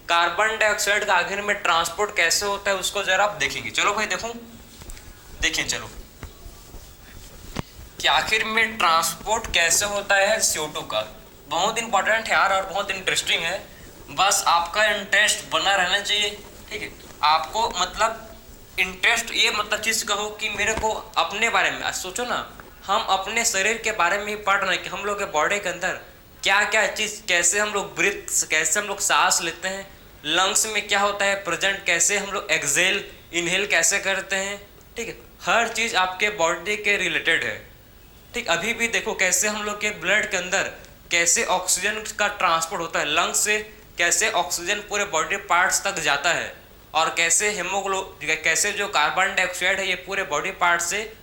carbon dioxide का आखिर में ट्रांसपोर्ट कैसे होता है उसको जरा आप देखेंगे। चलो भाई देखो, देखिए चलो कि आखिर में ट्रांसपोर्ट कैसे होता है CO2 का। बहुत इंपॉर्टेंट है यार और बहुत इंटरेस्टिंग है, बस आपका इंटरेस्ट बना रहना चाहिए। ठीक है, आपको मतलब इंटरेस्ट ये मतलब चीज़ कहो कि मेरे को अपने बारे में सोचो ना, हम अपने शरीर के बारे में ही पढ़ रहे हैं कि हम लोग के बॉडी के अंदर क्या क्या चीज़, कैसे हम लोग ब्रीथ, कैसे हम लोग सांस लेते हैं, लंग्स में क्या होता है प्रेजेंट, कैसे हम लोग एक्सेल इनहेल कैसे करते हैं। ठीक है, हर चीज़ आपके बॉडी के रिलेटेड है। ठीक, अभी भी देखो कैसे हम लोग के ब्लड के अंदर कैसे ऑक्सीजन का ट्रांसपोर्ट होता है, लंग्स से कैसे ऑक्सीजन पूरे बॉडी पार्ट्स तक जाता है, और कैसे कैसे जो कार्बन डाइऑक्साइड है ये पूरे बॉडी पार्ट से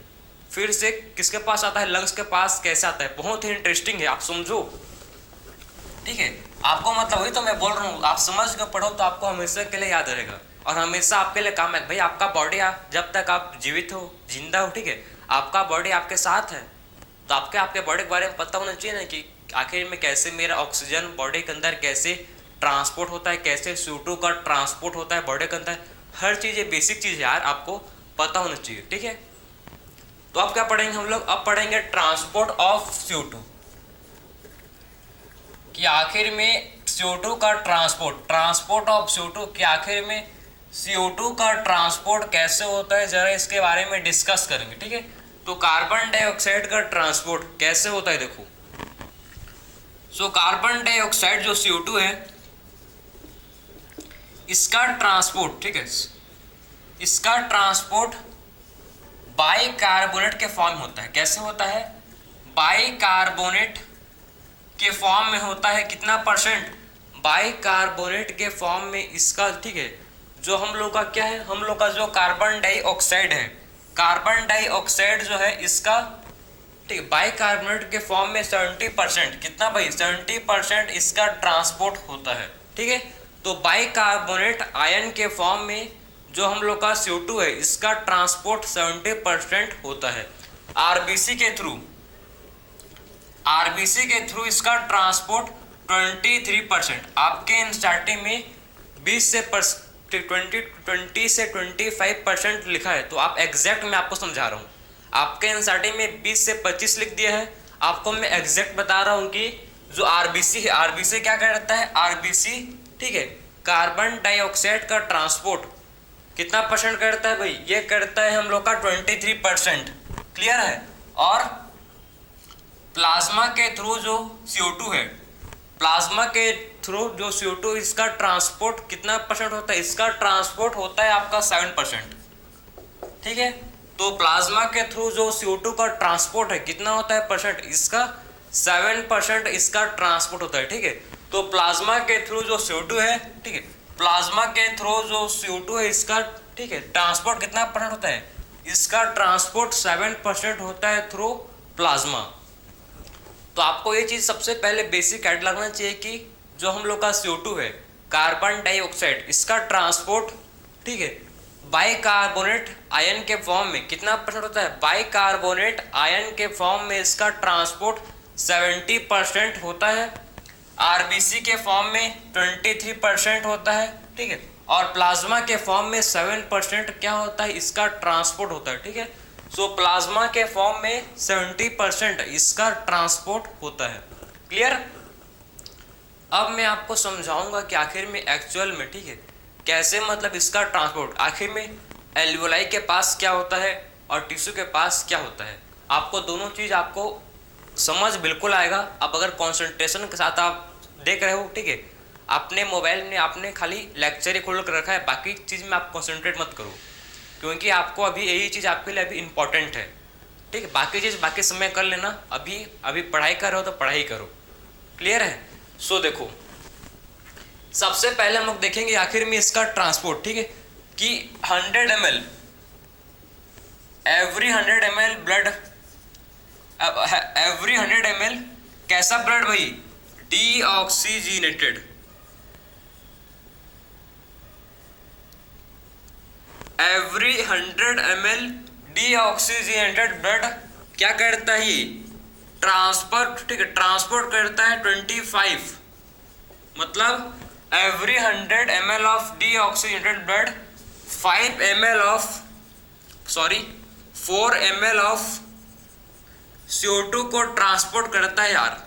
फिर से किसके पास आता है, लंग्स के पास कैसे आता है। बहुत ही इंटरेस्टिंग है, आप समझो। ठीक है, आपको मतलब वही तो मैं बोल रहा हूँ, आप समझ कर पढ़ो तो आपको हमेशा के लिए याद रहेगा और हमेशा आपके लिए काम है। भाई आपका बॉडी, जब तक आप जीवित हो, जिंदा हो, ठीक है, आपका बॉडी आपके साथ है, तो आपके बॉडी के बारे में पता होना चाहिए ना कि आखिर में कैसे मेरा ऑक्सीजन बॉडी के अंदर कैसे ट्रांसपोर्ट होता है, कैसे CO2 का ट्रांसपोर्ट होता है बॉडी के अंदर। हर चीज़ ये बेसिक चीज़ यार आपको पता होना चाहिए। ठीक है, तो अब क्या पढ़ेंगे हम लोग, अब पढ़ेंगे ट्रांसपोर्ट ऑफ CO2 कि आखिर में CO2 का ट्रांसपोर्ट ऑफ CO2 कि आखिर में CO2 का ट्रांसपोर्ट कैसे होता है, जरा इसके बारे में डिस्कस करेंगे। ठीक है, तो कार्बन डाइऑक्साइड का ट्रांसपोर्ट कैसे होता है देखो। सो कार्बन डाइऑक्साइड जो CO2 है इसका ट्रांसपोर्ट, ठीक है, इसका ट्रांसपोर्ट बाइकार्बोनेट के फॉर्म होता है। कैसे होता है, बाइकार्बोनेट के फॉर्म में होता है। कितना परसेंट, बाइकार्बोनेट के फॉर्म में इसका, ठीक है, जो हम लोग का क्या है, हम लोग का जो कार्बन डाइऑक्साइड है, कार्बन डाइऑक्साइड जो है इसका, ठीक है, बाइकार्बोनेट के फॉर्म में 70%, कितना भाई 70% इसका ट्रांसपोर्ट होता है। ठीक है, तो बाइकार्बोनेट आयन के फॉर्म में जो हम लोग का CO2 है इसका ट्रांसपोर्ट 70% होता है। आरबीसी के थ्रू इसका ट्रांसपोर्ट 23%। आपके एनसीईआरटी में 20 से 25% लिखा है, तो आप एग्जैक्ट मैं आपको समझा रहा हूँ। आपके एनसीईआरटी में 20 से 25 लिख दिया है, आपको मैं एग्जैक्ट बता रहा हूँ कि जो आरबीसी है, आरबीसी क्या करता है, आरबीसी, ठीक है, कार्बन डाइऑक्साइड का ट्रांसपोर्ट कितना परसेंट करता है भाई, ये करता है हम लोग का 23%। क्लियर है, और प्लाज्मा के थ्रू जो CO2 है, प्लाज्मा के थ्रू जो CO2 इसका ट्रांसपोर्ट कितना परसेंट होता है, इसका ट्रांसपोर्ट होता है आपका 7%। ठीक है, तो प्लाज्मा के थ्रू जो CO2 का ट्रांसपोर्ट है कितना होता है परसेंट, इसका 7% इसका ट्रांसपोर्ट होता है। ठीक है, तो प्लाज्मा के थ्रू जो CO2 है, ठीक है, प्लाज्मा के थ्रू जो CO2 है इसका, ठीक है, ट्रांसपोर्ट कितना परसेंट होता है, इसका ट्रांसपोर्ट 7% होता है थ्रू प्लाज्मा। तो आपको ये चीज़ सबसे पहले बेसिक ऐड लगना चाहिए कि जो हम लोग का CO2 है, कार्बन डाइऑक्साइड, इसका ट्रांसपोर्ट, ठीक है, बाइकार्बोनेट आयन के फॉर्म में कितना परसेंट होता है, बाइकार्बोनेट आयन के फॉर्म में इसका ट्रांसपोर्ट 70% होता है। आरबीसी के फॉर्म में 23% होता है। ठीक है, और प्लाज्मा के फॉर्म में 7% क्या होता है, इसका ट्रांसपोर्ट होता है। ठीक है, सो प्लाज्मा के फॉर्म में 70% इसका ट्रांसपोर्ट होता है। क्लियर, अब मैं आपको समझाऊंगा कि आखिर में एक्चुअल में, ठीक है, कैसे मतलब इसका ट्रांसपोर्ट आखिर में एल्वियोलाई के पास क्या होता है और टिश्यू के पास क्या होता है। आपको दोनों चीज़ आपको समझ बिल्कुल आएगा। अब अगर कंसंट्रेशन के साथ आप देख रहे हो, ठीक है, आपने मोबाइल में आपने खाली लेक्चर ही खोल कर रखा है, बाकी चीज़ में आप कंसंट्रेट मत करो, क्योंकि आपको अभी यही चीज़ आपके लिए अभी इंपॉर्टेंट है, ठीक है। बाकी चीज़ बाकी समय कर लेना, अभी अभी पढ़ाई कर रहे हो तो पढ़ाई करो। क्लियर है? सो देखो, सबसे पहले हम लोग देखेंगे आखिर में इसका ट्रांसपोर्ट, ठीक है, कि 100 ml every 100 ml blood, every 100 ml कैसा ब्लड भाई? डीऑक्सीजीनेटेड। एवरी 100 ml डीऑक्सीजीनेटेड ब्लड क्या करता है? ये ट्रांसपोर्ट, ठीक है, ट्रांसपोर्ट करता है 25, मतलब every 100 ml of deoxygenated blood 5 ml of 4 ml of CO2 को ट्रांसपोर्ट करता है यार।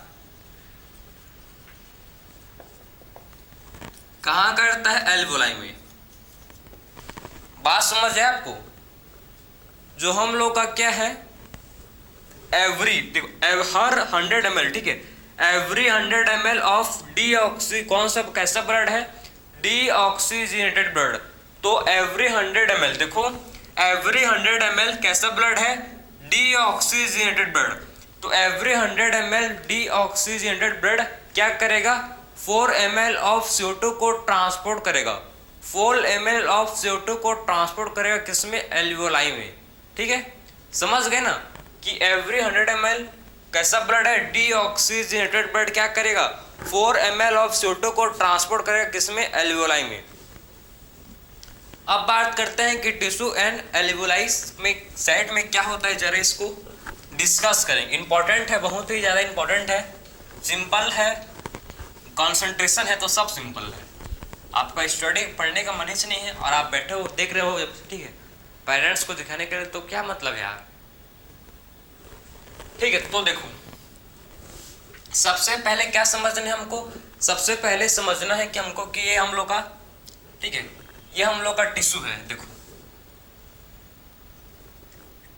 कहां करता है? एल्वोलाई में। बात समझ है आपको? जो हम लोग का क्या है, एवरी, देखो हर 100 ml, ठीक है, एवरी 100 ml ऑफ डीऑक्सी, कौन सा कैसा ब्लड है? डीऑक्सीजीनेटेड ब्लड। तो एवरी 100 ml, देखो एवरी 100 ml कैसा ब्लड है? डीऑक्सीजीनेटेड ब्लड। तो एवरी 100 ml डीऑक्सीजीनेटेड ब्लड क्या करेगा? 4 ml ऑफ CO2 को ट्रांसपोर्ट करेगा। 4 ml ऑफ CO2 को ट्रांसपोर्ट करेगा किसमें? एल्वियोलाई में। ठीक है, समझ गए ना कि एवरी 100 ml कैसा ब्लड है? डीऑक्सीजीनेटेड ब्लड क्या करेगा? 4 ml ऑफ CO2 को ट्रांसपोर्ट करेगा किसमें? एल्वियोलाई में। अब बात करते हैं कि टिश्यू एंड एल्वियोलाई में साइड में क्या होता है, जरा इसको डिस्कस करेंगे। इंपॉर्टेंट है, बहुत ही ज़्यादा इंपॉर्टेंट है, सिंपल है, कंसंट्रेशन है तो सब सिंपल है। आपका स्टडी पढ़ने का मन ही नहीं है और आप बैठे हो देख रहे हो, ठीक है, पेरेंट्स को दिखाने के लिए, तो क्या मतलब है यार। ठीक है, तो देखो सबसे पहले क्या समझना है हमको? सबसे पहले समझना है कि हमको कि ये हम लोग का, ठीक है, ये हम लोग का टिश्यू है। देखो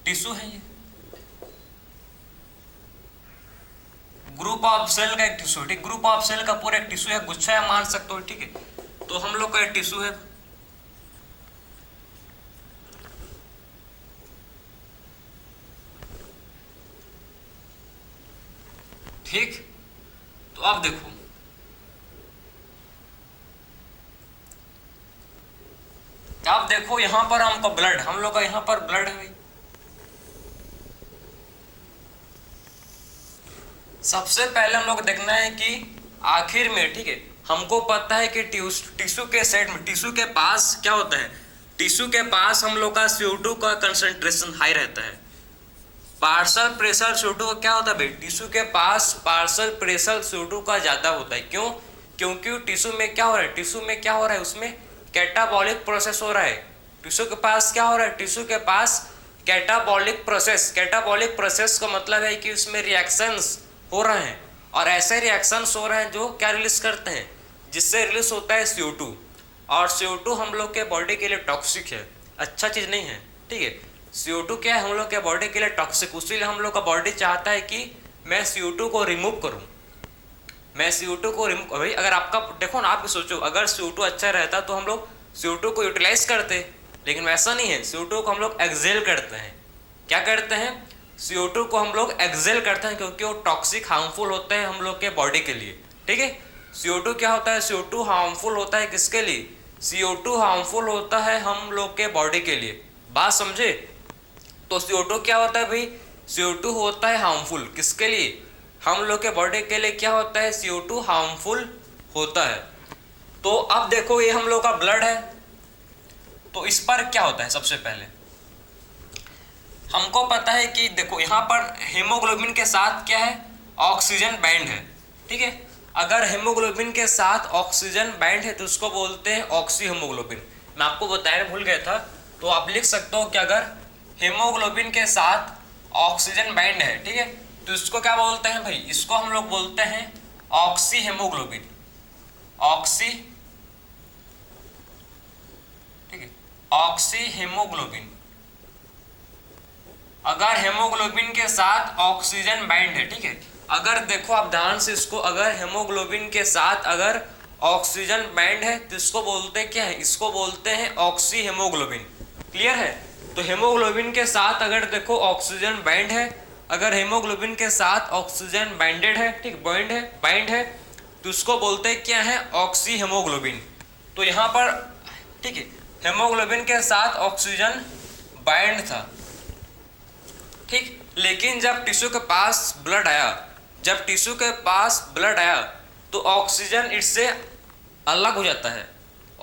टिश्यू है, ये ग्रुप ऑफ सेल का एक टिश्यू, ठीक, ग्रुप ऑफ सेल का पूरा एक टिश्यू है, गुच्छा है मान सकते हो, ठीक है। तो हम लोग का एक टिश्यू है, ठीक। तो अब देखो यहां पर हमको ब्लड, हम लोग का यहां पर ब्लड है। सबसे पहले हम लोग देखना है कि आखिर में, ठीक है, हमको पता है कि टिश्यू के सेट में, टिश्यू के पास क्या होता है? टिश्यू के पास हम लोग का CO2 का कंसंट्रेशन हाई रहता है। पार्शियल प्रेशर CO2 का क्या होता है भाई? टिश्यू के पास पार्शियल प्रेशर CO2 का ज्यादा होता है। क्यों? क्योंकि टिश्यू में क्या हो रहा है? टिश्यू में क्या हो रहा है? उसमें कैटाबॉलिक प्रोसेस हो रहा है। टिश्यू के पास क्या हो रहा है? टिश्यू के पास कैटाबॉलिक प्रोसेस। कैटाबॉलिक प्रोसेस का मतलब है कि उसमें रिएक्शंस हो रहे हैं, और ऐसे रिएक्शंस हो रहे हैं जो क्या रिलीज करते हैं? जिससे रिलीज होता है CO2, और CO2 हम लोग के बॉडी के लिए टॉक्सिक है, अच्छा चीज नहीं है, ठीक है। CO2 क्या है? हम लोग के बॉडी के लिए टॉक्सिक, इसीलिए हम लोग का बॉडी चाहता है कि मैं CO2 को रिमूव करूं, मैं CO2 को रिमूव। भाई अगर आपका, देखो ना, आप भी सोचो, अगर CO2 अच्छा रहता तो हम लोग CO2 को यूटिलाइज करते, लेकिन वैसा नहीं है। CO2 को हम लोग एक्सेल करते हैं। क्या करते हैं? CO2 को हम लोग एक्सेल करते हैं, क्योंकि वो टॉक्सिक, हार्मफुल होते हैं हम लोग के बॉडी के लिए, ठीक है। CO2 क्या होता है? CO2 हार्मफुल होता है किसके लिए? CO2 हार्मफुल होता है हम लोग के बॉडी के लिए। बात समझे? तो CO2 क्या होता है भाई? CO2 होता है हार्मफुल किसके लिए? हम लोग के बॉडी के लिए। क्या होता है? CO2 हार्मफुल होता है। तो अब देखो ये हम लोग का ब्लड है, तो इस पर क्या होता है? सबसे पहले हमको पता है कि देखो यहाँ पर हीमोग्लोबिन के साथ क्या है? ऑक्सीजन बैंड है, ठीक है। अगर हीमोग्लोबिन के साथ ऑक्सीजन बैंड है तो उसको बोलते हैं ऑक्सी हीमोग्लोबिन। मैं आपको बताने भूल गया था, तो आप लिख सकते हो कि अगर हीमोग्लोबिन के साथ ऑक्सीजन बैंड है, ठीक है, तो इसको क्या बोलते हैं भाई? इसको हम लोग बोलते हैं ऑक्सी हीमोग्लोबिन, ऑक्सी, ठीक है, ऑक्सी हीमोग्लोबिन। अगर हेमोग्लोबिन के साथ ऑक्सीजन बाइंड है, ठीक है, अगर देखो आप ध्यान से इसको, अगर हेमोग्लोबिन के साथ अगर ऑक्सीजन बाइंड है तो इसको बोलते हैं क्या है, इसको बोलते हैं ऑक्सी हेमोग्लोबिन। क्लियर है? तो हेमोग्लोबिन के साथ अगर देखो ऑक्सीजन बाइंड है, अगर हेमोग्लोबिन के साथ ऑक्सीजन बाइंडेड है, ठीक, बाइंड है तो उसको बोलते हैं क्या है, ऑक्सी हेमोग्लोबिन। तो यहाँ पर ठीक है, हेमोग्लोबिन के साथ ऑक्सीजन बाइंड था, ठीक, लेकिन जब टिश्यू के पास ब्लड आया, जब टिश्यू के पास ब्लड आया तो ऑक्सीजन इससे अलग हो जाता है।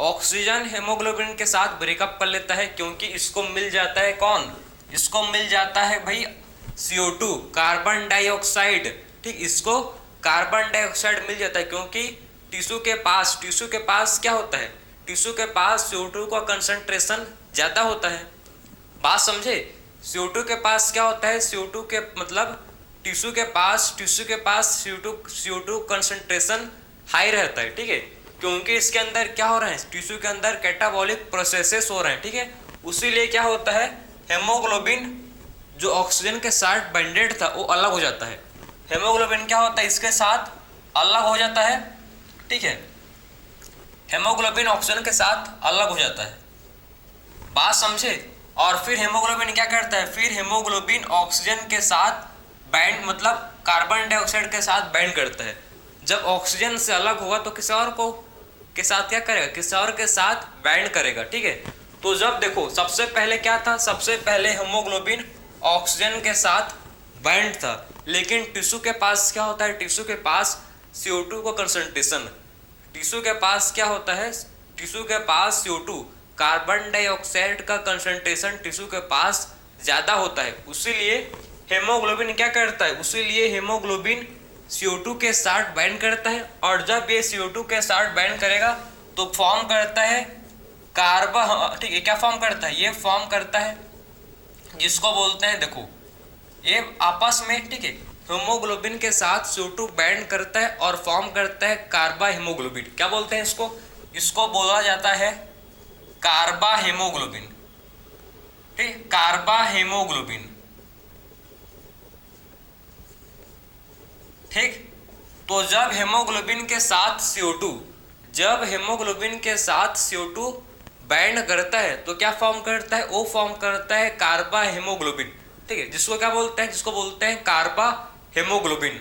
ऑक्सीजन हेमोग्लोबिन के साथ ब्रेकअप कर लेता है क्योंकि इसको मिल जाता है कौन, इसको मिल जाता है भाई CO2, कार्बन डाइऑक्साइड, ठीक, इसको कार्बन डाइऑक्साइड मिल जाता है क्योंकि टिश्यू के पास क्या होता है, टिश्यू के पास CO2 का कंसंट्रेशन ज़्यादा होता है। बात समझे? CO2 के पास क्या होता है, CO2 के मतलब टिश्यू के पास CO2 कंसंट्रेशन हाई रहता है, ठीक है, क्योंकि इसके अंदर क्या हो रहा है, टिश्यू के अंदर कैटाबॉलिक प्रोसेसेस हो रहे हैं, ठीक है, उसीलिए क्या होता है, हेमोग्लोबिन जो ऑक्सीजन के साथ बाइंडेड था वो अलग हो जाता है। हेमोग्लोबिन क्या होता है, इसके साथ अलग हो जाता है, ठीक है, हेमोग्लोबिन ऑक्सीजन के साथ अलग हो जाता है। बात समझे? और फिर हेमोग्लोबिन क्या करता है, फिर हेमोग्लोबिन ऑक्सीजन के साथ बाइंड मतलब कार्बन डाइऑक्साइड के साथ बाइंड करता है। जब ऑक्सीजन से अलग होगा तो किसी और को के साथ क्या करेगा, किसी और के साथ बाइंड करेगा, ठीक है। तो जब देखो सबसे पहले क्या था, सबसे पहले हेमोग्लोबिन ऑक्सीजन के साथ बाइंड था, लेकिन टिश्यू के पास क्या होता है, टिश्यू के पास CO2 का कंसंट्रेशन, टिश्यू के पास क्या होता है, टिश्यू के पास CO2 कार्बन डाइऑक्साइड का कंसंट्रेशन टिश्यू के पास ज़्यादा होता है, उसीलिए हेमोग्लोबिन क्या करता है, उसीलिए हेमोग्लोबिन CO2 के साथ बाइंड करता है, और जब ये CO2 के साथ बाइंड करेगा तो फॉर्म करता है ठीक है, क्या फॉर्म करता है, ये फॉर्म करता है जिसको बोलते हैं, देखो ये आपस में, ठीक है, हेमोग्लोबिन के साथ CO2 बाइंड करता है और फॉर्म करता है कार्बा हेमोग्लोबिन। क्या बोलते हैं इसको, इसको बोला जाता है कार्बा हेमोग्लोबिन, ठीक, कार्बा हेमोग्लोबिन, ठीक। तो जब हेमोग्लोबिन के साथ CO2, जब हेमोग्लोबिन के साथ CO2 बाइंड करता है तो क्या फॉर्म करता है, वो फॉर्म करता है कार्बा हेमोग्लोबिन, ठीक है, जिसको क्या बोलते हैं, जिसको बोलते हैं कार्बा हेमोग्लोबिन।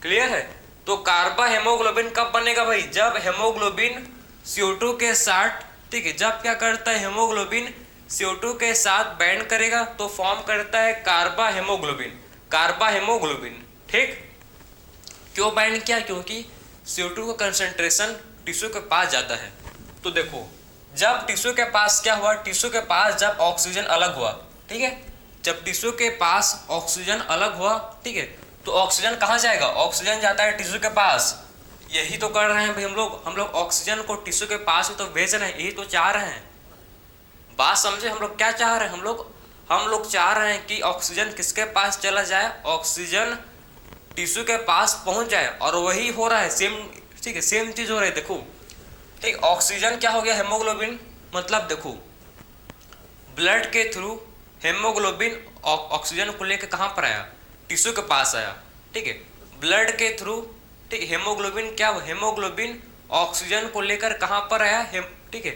क्लियर है? तो कार्बा हेमोग्लोबिन कब बनेगा भाई, जब हेमोग्लोबिन CO2 के साथ, ठीक है, जब क्या करता है हेमोग्लोबिन CO2 के साथ बाइंड करेगा तो फॉर्म करता है कार्बा हेमोग्लोबिन, कार्बा हेमोग्लोबिन, ठीक। क्यों बाइंड किया, क्योंकि CO2 का कंसंट्रेशन टिश्यू के पास ज़्यादा है। तो देखो जब टिश्यू के पास क्या हुआ, टिश्यू के पास जब ऑक्सीजन अलग हुआ, ठीक है, जब टिश्यू के पास ऑक्सीजन अलग हुआ, ठीक है, तो ऑक्सीजन कहाँ जाएगा, ऑक्सीजन जाता है टिश्यू के पास। यही तो कर रहे हैं भाई हम लोग ऑक्सीजन को टिश्यू के पास ही तो भेज रहे हैं, यही तो चाह रहे हैं। बात समझे, हम लोग क्या चाह रहे हैं, हम लोग चाह रहे हैं कि ऑक्सीजन किसके पास चला जाए, ऑक्सीजन टिश्यू के पास पहुंच जाए, और वही हो रहा है, सेम, ठीक है, सेम चीज हो रही है। देखो ठीक, ऑक्सीजन क्या हो गया, हेमोग्लोबिन, मतलब देखो ब्लड के थ्रू हेमोग्लोबिन ऑक्सीजन को लेकर कहाँ पर आया, टिश्यू के पास आया, ठीक है, ब्लड के थ्रू, ठीक, हेमोग्लोबिन क्या, हेमोग्लोबिन ऑक्सीजन को लेकर कहाँ पर आया, ठीक है,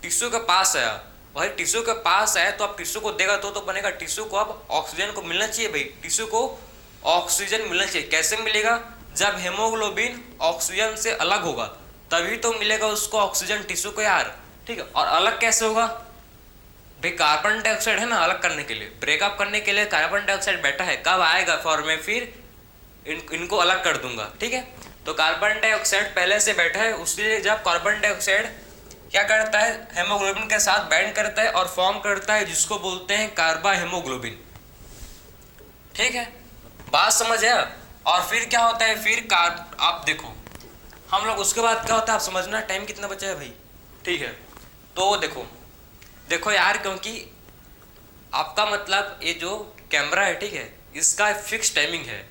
टिश्यू के पास आया। भाई टिश्यू के पास आया तो अब टिश्यू को देगा तो बनेगा, टिश्यू को अब ऑक्सीजन को मिलना चाहिए भाई, टिश्यू को ऑक्सीजन मिलना चाहिए। कैसे मिलेगा, जब हेमोग्लोबिन ऑक्सीजन से अलग होगा तभी तो मिलेगा उसको ऑक्सीजन टिश्यू को यार, ठीक है। और अलग कैसे होगा भाई, कार्बन डाइऑक्साइड है ना, अलग करने के लिए, ब्रेकअप करने के लिए कार्बन डाइऑक्साइड बैठा है, कब आएगा फॉर्म में, फिर इनको अलग कर दूंगा, ठीक है। तो कार्बन डाइऑक्साइड पहले से बैठा है, उसलिए जब कार्बन डाइऑक्साइड क्या करता है, हेमोग्लोबिन के साथ बाइंड करता है और फॉर्म करता है जिसको बोलते हैं कार्बा हेमोग्लोबिन, ठीक है। बात समझ आया? और फिर क्या होता है, फिर आप देखो हम लोग उसके बाद क्या होता है, आप समझना, टाइम कितना बचा है भाई, ठीक है। तो देखो यार, क्योंकि आपका मतलब ये जो कैमरा है, ठीक है, इसका फिक्स टाइमिंग है,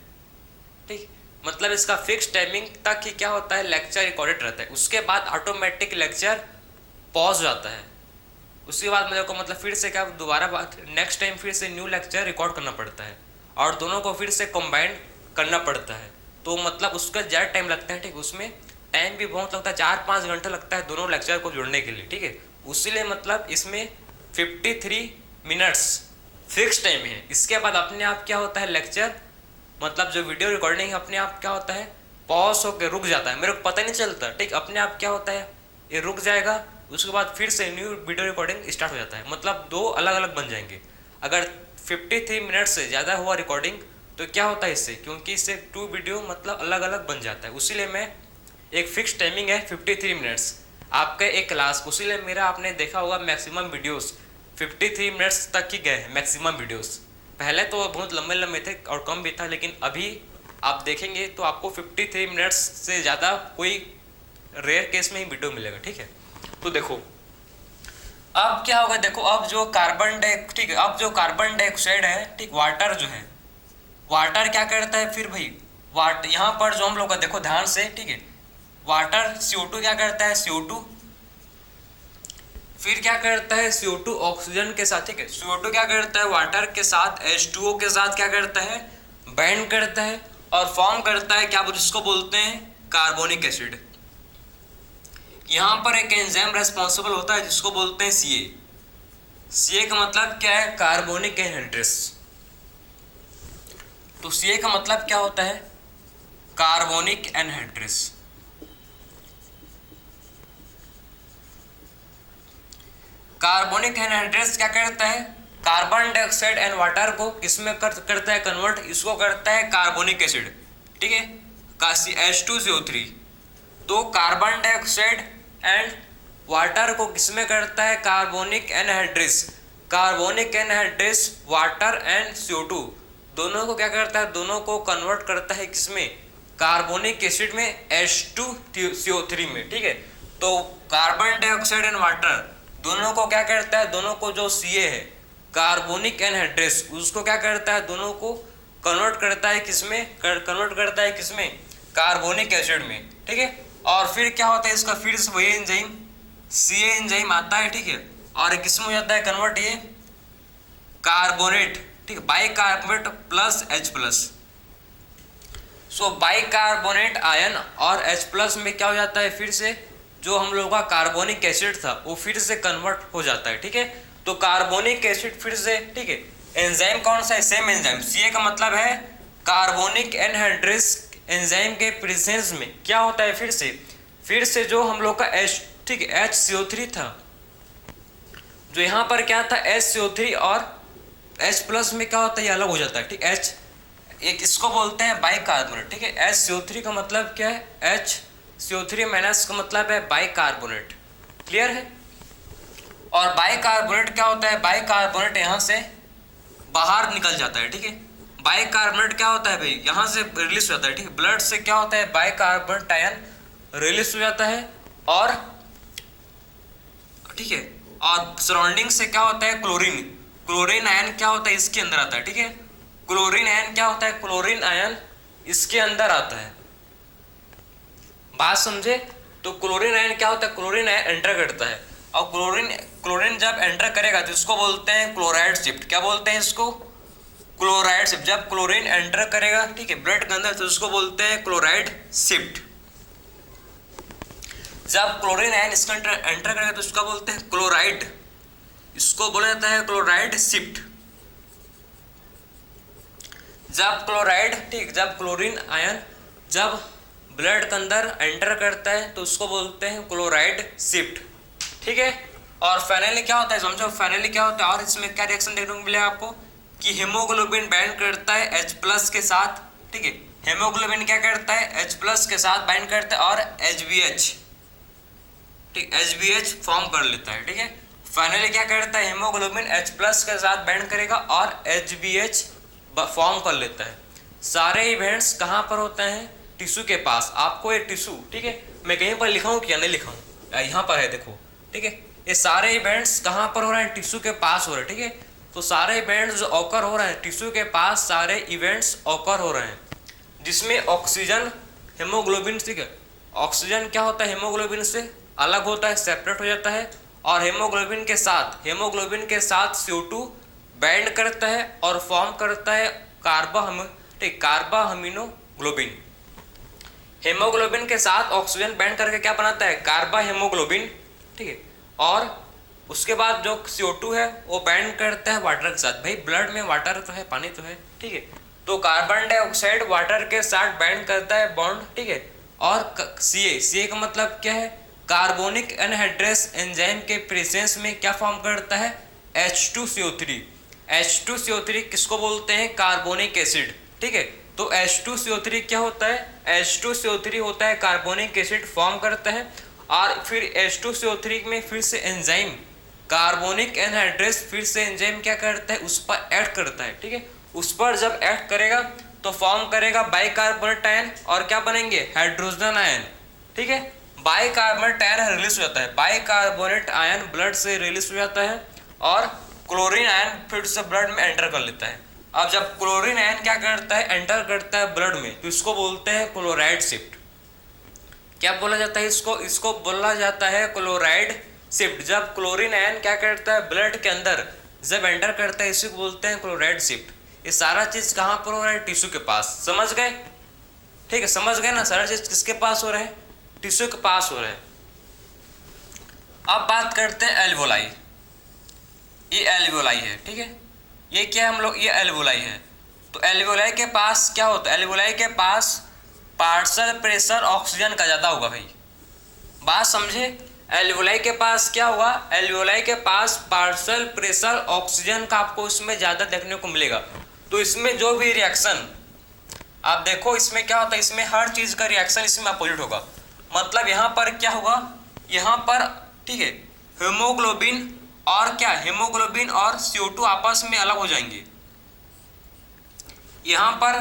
ठीक, मतलब इसका फिक्स टाइमिंग तक ही क्या होता है, लेक्चर रिकॉर्डेड रहता है, उसके बाद ऑटोमेटिक लेक्चर पॉज हो जाता है, उसके बाद मेरे को मतलब फिर से क्या दोबारा नेक्स्ट टाइम फिर से न्यू लेक्चर रिकॉर्ड करना पड़ता है और दोनों को फिर से कंबाइन करना पड़ता है, तो मतलब उसका ज़्यादा टाइम लगता है। ठीक, उसमें टाइम भी बहुत लगता है, 4-5 घंटा लगता है दोनों लेक्चर को जोड़ने के लिए। ठीक है, उसीलिए मतलब इसमें 53 मिनट्स फिक्स टाइम है। इसके बाद अपने आप क्या होता है, लेक्चर मतलब जो वीडियो रिकॉर्डिंग है अपने आप क्या होता है, पॉज होकर रुक जाता है, मेरे को पता नहीं चलता। ठीक, अपने आप क्या होता है, ये रुक जाएगा, उसके बाद फिर से न्यू वीडियो रिकॉर्डिंग स्टार्ट हो जाता है। मतलब दो अलग अलग बन जाएंगे। अगर 53 मिनट से ज़्यादा हुआ रिकॉर्डिंग तो क्या होता है इससे, क्योंकि इससे 2 वीडियो मतलब अलग अलग बन जाता है। उसीलिए मैं एक फिक्स टाइमिंग है 53 मिनट्स आपका एक क्लास। उसीलिए मेरा आपने देखा होगा मैक्सिमम वीडियोस 53 मिनट्स तक ही गए हैं मैक्सिमम वीडियोस। पहले तो बहुत लंबे लंबे थे और कम भी था, लेकिन अभी आप देखेंगे तो आपको 53 मिनट्स से ज़्यादा कोई रेयर केस में ही वीडियो मिलेगा। ठीक है, तो देखो अब क्या होगा, देखो अब जो कार्बन ठीक है, अब जो कार्बन डाइऑक्साइड है, ठीक, वाटर जो है, वाटर क्या करता है फिर भाई, वाटर यहाँ पर जो हम लोग का देखो ध्यान से, ठीक है, वाटर CO2 क्या करता है, CO2 फिर क्या करता है, CO2 ऑक्सीजन के साथ, ठीक है, CO2 क्या करता है वाटर के साथ H2O के साथ क्या करता है, बाइंड करता है और फॉर्म करता है क्या, जिसको बोलते हैं कार्बोनिक एसिड। यहाँ पर एक एंजाइम रेस्पॉन्सिबल होता है जिसको बोलते हैं CA का मतलब क्या है, कार्बोनिक एनहाइड्रेस। तो CA का मतलब क्या होता है, कार्बोनिक एनहाइड्रेस। कार्बोनिक एनहाइड्रेस क्या करता है, कार्बन डाइऑक्साइड एंड वाटर को किसमें करता है कन्वर्ट, इसको करता है कार्बोनिक एसिड। ठीक है, H2CO3। तो कार्बन डाइऑक्साइड एंड वाटर को किसमें करता है, carbonic anhydrase. Carbonic anhydrase water and CO2 दोनों को क्या करता है, दोनों को कन्वर्ट करता है किसमें, कार्बोनिक एसिड में, H2CO3 में। ठीक है, तो कार्बन डाइऑक्साइड एंड वाटर दोनों को क्या करता है, दोनों को जो CA है कार्बोनिक एनहाइड्रेस उसको क्या करता है, दोनों को कन्वर्ट करता है किसमें, कन्वर्ट करता है किसमें, कार्बोनिक एसिड में। ठीक है, और फिर क्या होता है इसका, फिर से वही एंजाइम CA एंजाइम आता है। ठीक है, और किसमें हो जाता है कन्वर्ट, ये कार्बोनेट, ठीक है, बाइकार्बोनेट प्लस H+। सो बाइकार्बोनेट आयन और H+ में क्या हो जाता है, फिर से जो हम लोगों का कार्बोनिक एसिड था वो फिर से कन्वर्ट हो जाता है। ठीक है, तो कार्बोनिक एसिड फिर से, ठीक है, एंजाइम कौन सा है, सेम एंजाइम CA का मतलब है कार्बोनिक एनहाइड्रेस। एंजाइम के प्रेजेंस में क्या होता है, फिर से जो हम लोग का ठीक है HCO3 था, जो यहाँ पर क्या था HCO3 और H+ में क्या होता है, ये अलग हो जाता है। ठीक, एक इसको बोलते हैं बाइकार्बोनेट। ठीक है, HCO3 का मतलब क्या है, HCO3 माइनस का मतलब है बाइकार्बोनेट। क्लियर है, और बाइकार्बोनेट क्या होता है, बाइकार्बोनेट यहाँ से बाहर निकल जाता है। ठीक है, बाइकार्बोनेट क्या होता है भाई, यहाँ से रिलीज हो जाता है। ठीक है, ब्लड से क्या होता है, बाइकार्बोनेट आयन रिलीज हो जाता है, और ठीक है, और सराउंडिंग से क्या होता है, क्लोरीन आयन क्या होता है, इसके अंदर आता है। ठीक है, क्लोरीन आयन क्या होता है, क्लोरीन आयन इसके अंदर आता है। बात समझे, तो क्लोरीन आयन क्या होता है, क्लोरीन आयन एंटर करता है, और क्लोरीन जब एंटर करेगा तो इसको बोलते हैं क्लोराइड शिफ्ट। क्या बोलते हैं इसको, क्लोराइड शिफ्ट। जब क्लोरीन एंटर करेगा, ठीक है, ब्लड के अंदर, तो इसको बोलते हैं क्लोराइड शिफ्ट। जब क्लोरीन आयन इसके अंदर एंटर करेगा तो इसको बोलते हैं क्लोराइड, इसको बोला जाता है क्लोराइड शिफ्ट। जब क्लोराइड, ठीक, जब क्लोरीन आयन जब ब्लड के अंदर एंटर करता है तो उसको बोलते हैं क्लोराइड शिफ्ट। ठीक है, और फाइनली क्या होता है, समझो फाइनली क्या होता है, और इसमें क्या रिएक्शन देखने को मिलेगा आपको, कि हीमोग्लोबिन बाइंड करता है H+ के साथ। ठीक है, हीमोग्लोबिन क्या करता है, H+ के साथ बाइंड करता है और HBH, ठीक, HBH फॉर्म कर लेता है। ठीक है, फाइनली क्या करता है, हीमोग्लोबिन H+ के साथ बाइंड करेगा और HBH फॉर्म कर लेता है। सारे इवेंट्स कहाँ पर होते हैं, टिश्यू के पास। आपको एक टिश्यू, ठीक है, मैं कहीं पर लिखा हूँ क्या नहीं लिखा हूँ, यहाँ पर है देखो। ठीक है, ये सारे इवेंट्स कहाँ पर हो रहे हैं, टिश्यू के पास हो रहे हैं। ठीक है, तो सारे इवेंट्स जो ऑकर हो रहे हैं टिश्यू के पास, सारे इवेंट्स ऑकर हो रहे हैं, जिसमें ऑक्सीजन हीमोग्लोबिन, ठीक है, ऑक्सीजन क्या होता है हीमोग्लोबिन से अलग होता है, सेपरेट हो जाता है, और हेमोग्लोबिन के साथ CO2 बाइंड करता है और फॉर्म करता है कार्बाहेमोग्लोबिन। हेमोग्लोबिन के साथ ऑक्सीजन बाइंड करके क्या बनाता है, कार्बाहेमोग्लोबिन, ठीक है। और उसके बाद जो CO2 है वो बाइंड करता है वाटर के साथ। भाई ब्लड में वाटर तो है, पानी तो है, ठीक है। तो कार्बन डाइऑक्साइड वाटर के साथ बाइंड करता है बॉन्ड, ठीक है। और CA का मतलब क्या है, कार्बोनिक एनहाइड्रेस एंजाइम के प्रेजेंस में क्या फॉर्म करता है, H2CO3। H2CO3 किसको बोलते हैं, कार्बोनिक एसिड, ठीक है। तो H2CO3 क्या होता है, H2CO3 होता है कार्बोनिक एसिड फॉर्म करता है। और फिर H2CO3 में फिर से एंजाइम कार्बोनिक एनहाइड्रेस फिर से एंजाइम क्या करता है, उस पर ऐड करता है, ठीक है। उस पर जब ऐड करेगा तो फॉर्म करेगा बाइकार्बोनेट आयन और क्या बनेंगे, हाइड्रोजन आयन, ठीक है। बाइकार्बोनेट आयन रिलीज हो जाता है, बाइकार्बोनेट आयन ब्लड से रिलीज हो जाता है और क्लोरीन आयन फिर से ब्लड में एंटर कर लेता है। अब जब क्लोरीन आयन क्या करता है, एंटर करता है ब्लड में, तो इसको बोलते हैं क्लोराइड शिफ्ट। क्या बोला जाता है इसको बोला जाता है क्लोराइड शिफ्ट। जब क्लोरीन आयन क्या करता है, ब्लड के अंदर जब एंटर करता है, इसी को बोलते हैं क्लोराइड शिफ्ट। ये सारा चीज कहाँ पर हो रहा है, टिश्यू के पास, समझ गए, ठीक है, समझ गए ना। सारा चीज किसके पास हो रहा है, टिश्यू के पास हो रहा है। अब बात करते हैं एल्वोलाई। ये एल्वोलाई है, ठीक है। ये क्या हम लोग, ये एल्वोलाई है। तो एल्वोलाई के पास क्या होता है, एल्वोलाई के पास पार्शियल प्रेशर ऑक्सीजन का ज्यादा होगा। भाई बात समझे, एल्वोलाई के पास क्या होगा, एल्वोलाई के पास पार्शियल प्रेशर ऑक्सीजन का आपको इसमें ज्यादा देखने को मिलेगा। तो इसमें जो भी रिएक्शन आप देखो, इसमें क्या होता है, इसमें हर चीज का रिएक्शन इसमें अपोजिट होगा। मतलब यहाँ पर क्या होगा, यहाँ पर, ठीक है, हेमोग्लोबिन और क्या, हेमोग्लोबिन और CO2 आपस में अलग हो जाएंगे। यहाँ पर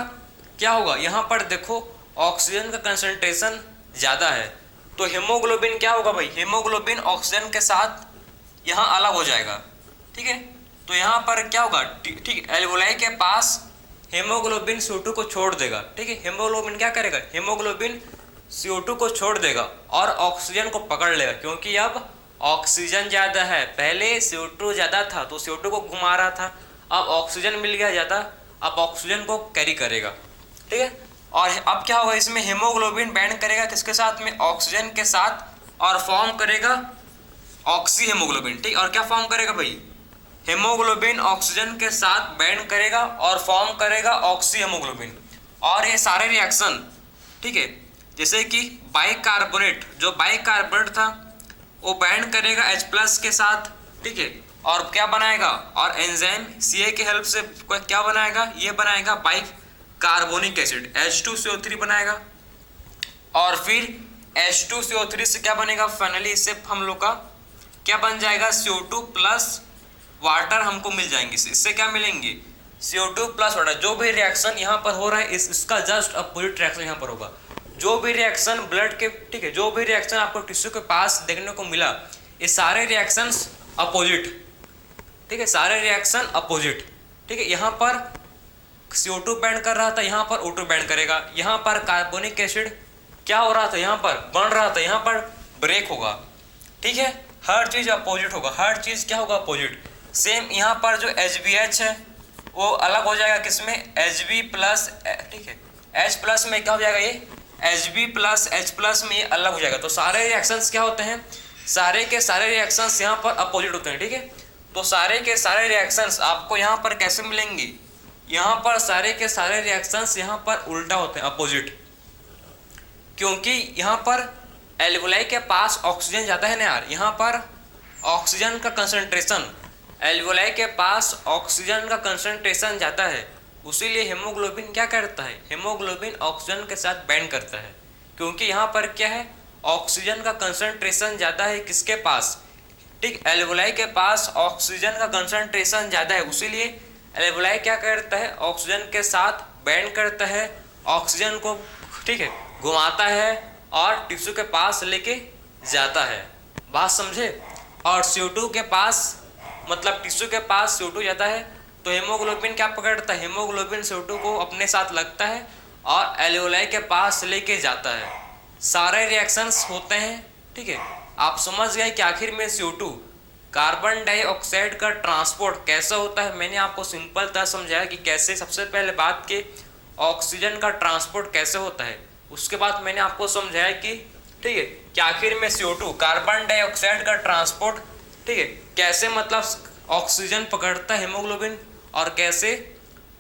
क्या होगा, यहाँ पर देखो ऑक्सीजन का कंसंट्रेशन ज्यादा है, तो हेमोग्लोबिन क्या होगा भाई, हेमोग्लोबिन ऑक्सीजन के साथ यहाँ अलग हो जाएगा, ठीक है। तो यहाँ पर क्या होगा, ठीक, एल्वोलाई के पास हेमोग्लोबिन CO2 को छोड़ देगा, ठीक है। हेमोग्लोबिन क्या करेगा, हेमोग्लोबिन CO2 को छोड़ देगा और ऑक्सीजन को पकड़ लेगा, क्योंकि अब ऑक्सीजन ज्यादा है। पहले CO2 ज्यादा था तो CO2 को घुमा रहा था, अब ऑक्सीजन मिल गया ज्यादा, अब ऑक्सीजन को कैरी करेगा, ठीक है। और अब क्या होगा, इसमें हेमोग्लोबिन बाइंड करेगा किसके साथ में, ऑक्सीजन के साथ, और फॉर्म करेगा ऑक्सी हेमोग्लोबिन, ठीक। और क्या फॉर्म करेगा भाई, हेमोग्लोबिन ऑक्सीजन के साथ बाइंड करेगा और फॉर्म करेगा ऑक्सी हेमोग्लोबिन। और ये सारे रिएक्शन, ठीक है, जैसे कि बाइकार्बोनेट, जो बाइकार्बोनेट था वो बाइंड करेगा H+ के साथ, ठीक है, और क्या बनाएगा, और एंजाइम Ca की हेल्प से क्या बनाएगा, ये बनाएगा बाइकार्बोनिक एसिड H2CO3 बनाएगा। और फिर H2CO3 से क्या बनेगा, फाइनली इससे हम लोग का क्या बन जाएगा, CO2 प्लस वाटर हमको मिल जाएंगे। इससे क्या मिलेंगे, CO2 प्लस वाटर। जो भी रिएक्शन यहाँ पर हो रहा है इसका जस्ट अपोजिट रिएक्शन यहाँ पर होगा। जो भी रिएक्शन ब्लड के, ठीक है, जो भी रिएक्शन आपको टिश्यू के पास देखने को मिला, ये सारे रिएक्शंस अपोजिट, ठीक है, सारे रिएक्शन अपोजिट, ठीक है। यहाँ पर CO2 बाइंड कर रहा था, यहाँ पर O2 बाइंड करेगा। यहाँ पर कार्बोनिक एसिड क्या हो रहा था, यहाँ पर बन रहा था, यहाँ पर ब्रेक होगा, ठीक है। हर चीज अपोजिट होगा, हर चीज क्या होगा, अपोजिट। सेम यहाँ पर जो HBH है वो अलग हो जाएगा, किसमें, Hb+, ठीक है, H+ में क्या हो जाएगा, ये Hb+ H+ में ये अलग हो जाएगा। तो सारे रिएक्शंस क्या होते हैं, सारे के सारे रिएक्शंस यहाँ पर अपोजिट होते हैं, ठीक है। तो सारे के सारे रिएक्शंस आपको यहाँ पर कैसे मिलेंगे, यहाँ पर सारे के सारे रिएक्शंस यहाँ पर उल्टा होते हैं, अपोजिट, क्योंकि यहाँ पर एल्वोलाई के पास ऑक्सीजन जाता है ना यार, यहाँ पर ऑक्सीजन का कंसंट्रेशन, एल्वोलाई के पास ऑक्सीजन का कंसंट्रेशन जाता है, उसीलिए हेमोग्लोबिन क्या करता है, हेमोग्लोबिन ऑक्सीजन के साथ बाइंड करता है, क्योंकि यहाँ पर क्या है, ऑक्सीजन का कंसंट्रेशन ज़्यादा है किसके पास, ठीक, एल्वोलाई के पास ऑक्सीजन का कंसंट्रेशन ज़्यादा है, उसीलिए एल्वोलाई क्या करता है, ऑक्सीजन के साथ बाइंड करता है, ऑक्सीजन को, ठीक है, घुमाता है और टिश्यू के पास लेके जाता है। बात समझे। और CO2 के पास, मतलब टिश्यू के पास CO2 जाता है तो हेमोग्लोबिन क्या पकड़ता है, हेमोग्लोबिन CO2 को अपने साथ लगता है और एल्वोलाई के पास लेके जाता है। सारे रिएक्शंस होते हैं, ठीक है। आप समझ गए कि आखिर में CO2 कार्बन डाइऑक्साइड का ट्रांसपोर्ट कैसा होता है, मैंने आपको सिंपल तरह समझाया कि कैसे। सबसे पहले बात की ऑक्सीजन का ट्रांसपोर्ट कैसे होता है, उसके बाद मैंने आपको समझाया कि ठीक है कि आखिर में CO2 कार्बन डाइऑक्साइड का ट्रांसपोर्ट ठीक है कैसे, मतलब ऑक्सीजन पकड़ता है हेमोग्लोबिन और कैसे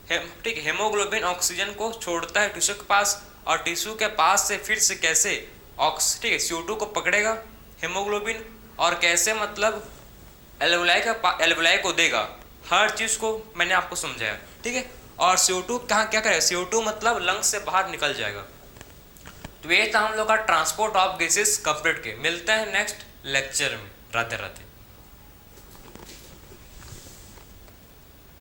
ठीक है हेमोग्लोबिन ऑक्सीजन को छोड़ता है टिश्यू के पास, और टिश्यू के पास से फिर से कैसे ठीक है CO2 को पकड़ेगा हेमोग्लोबिन, और कैसे मतलब एल्वुलाई को देगा। हर चीज़ को मैंने आपको समझाया, ठीक है। और CO2 कहाँ क्या करेगा, CO2 मतलब लंग्स से बाहर निकल जाएगा। तो ये था हम लोग का ट्रांसपोर्ट ऑफ गैसेस कंप्लीट के। मिलते हैं नेक्स्ट लेक्चर में। राधे राधे।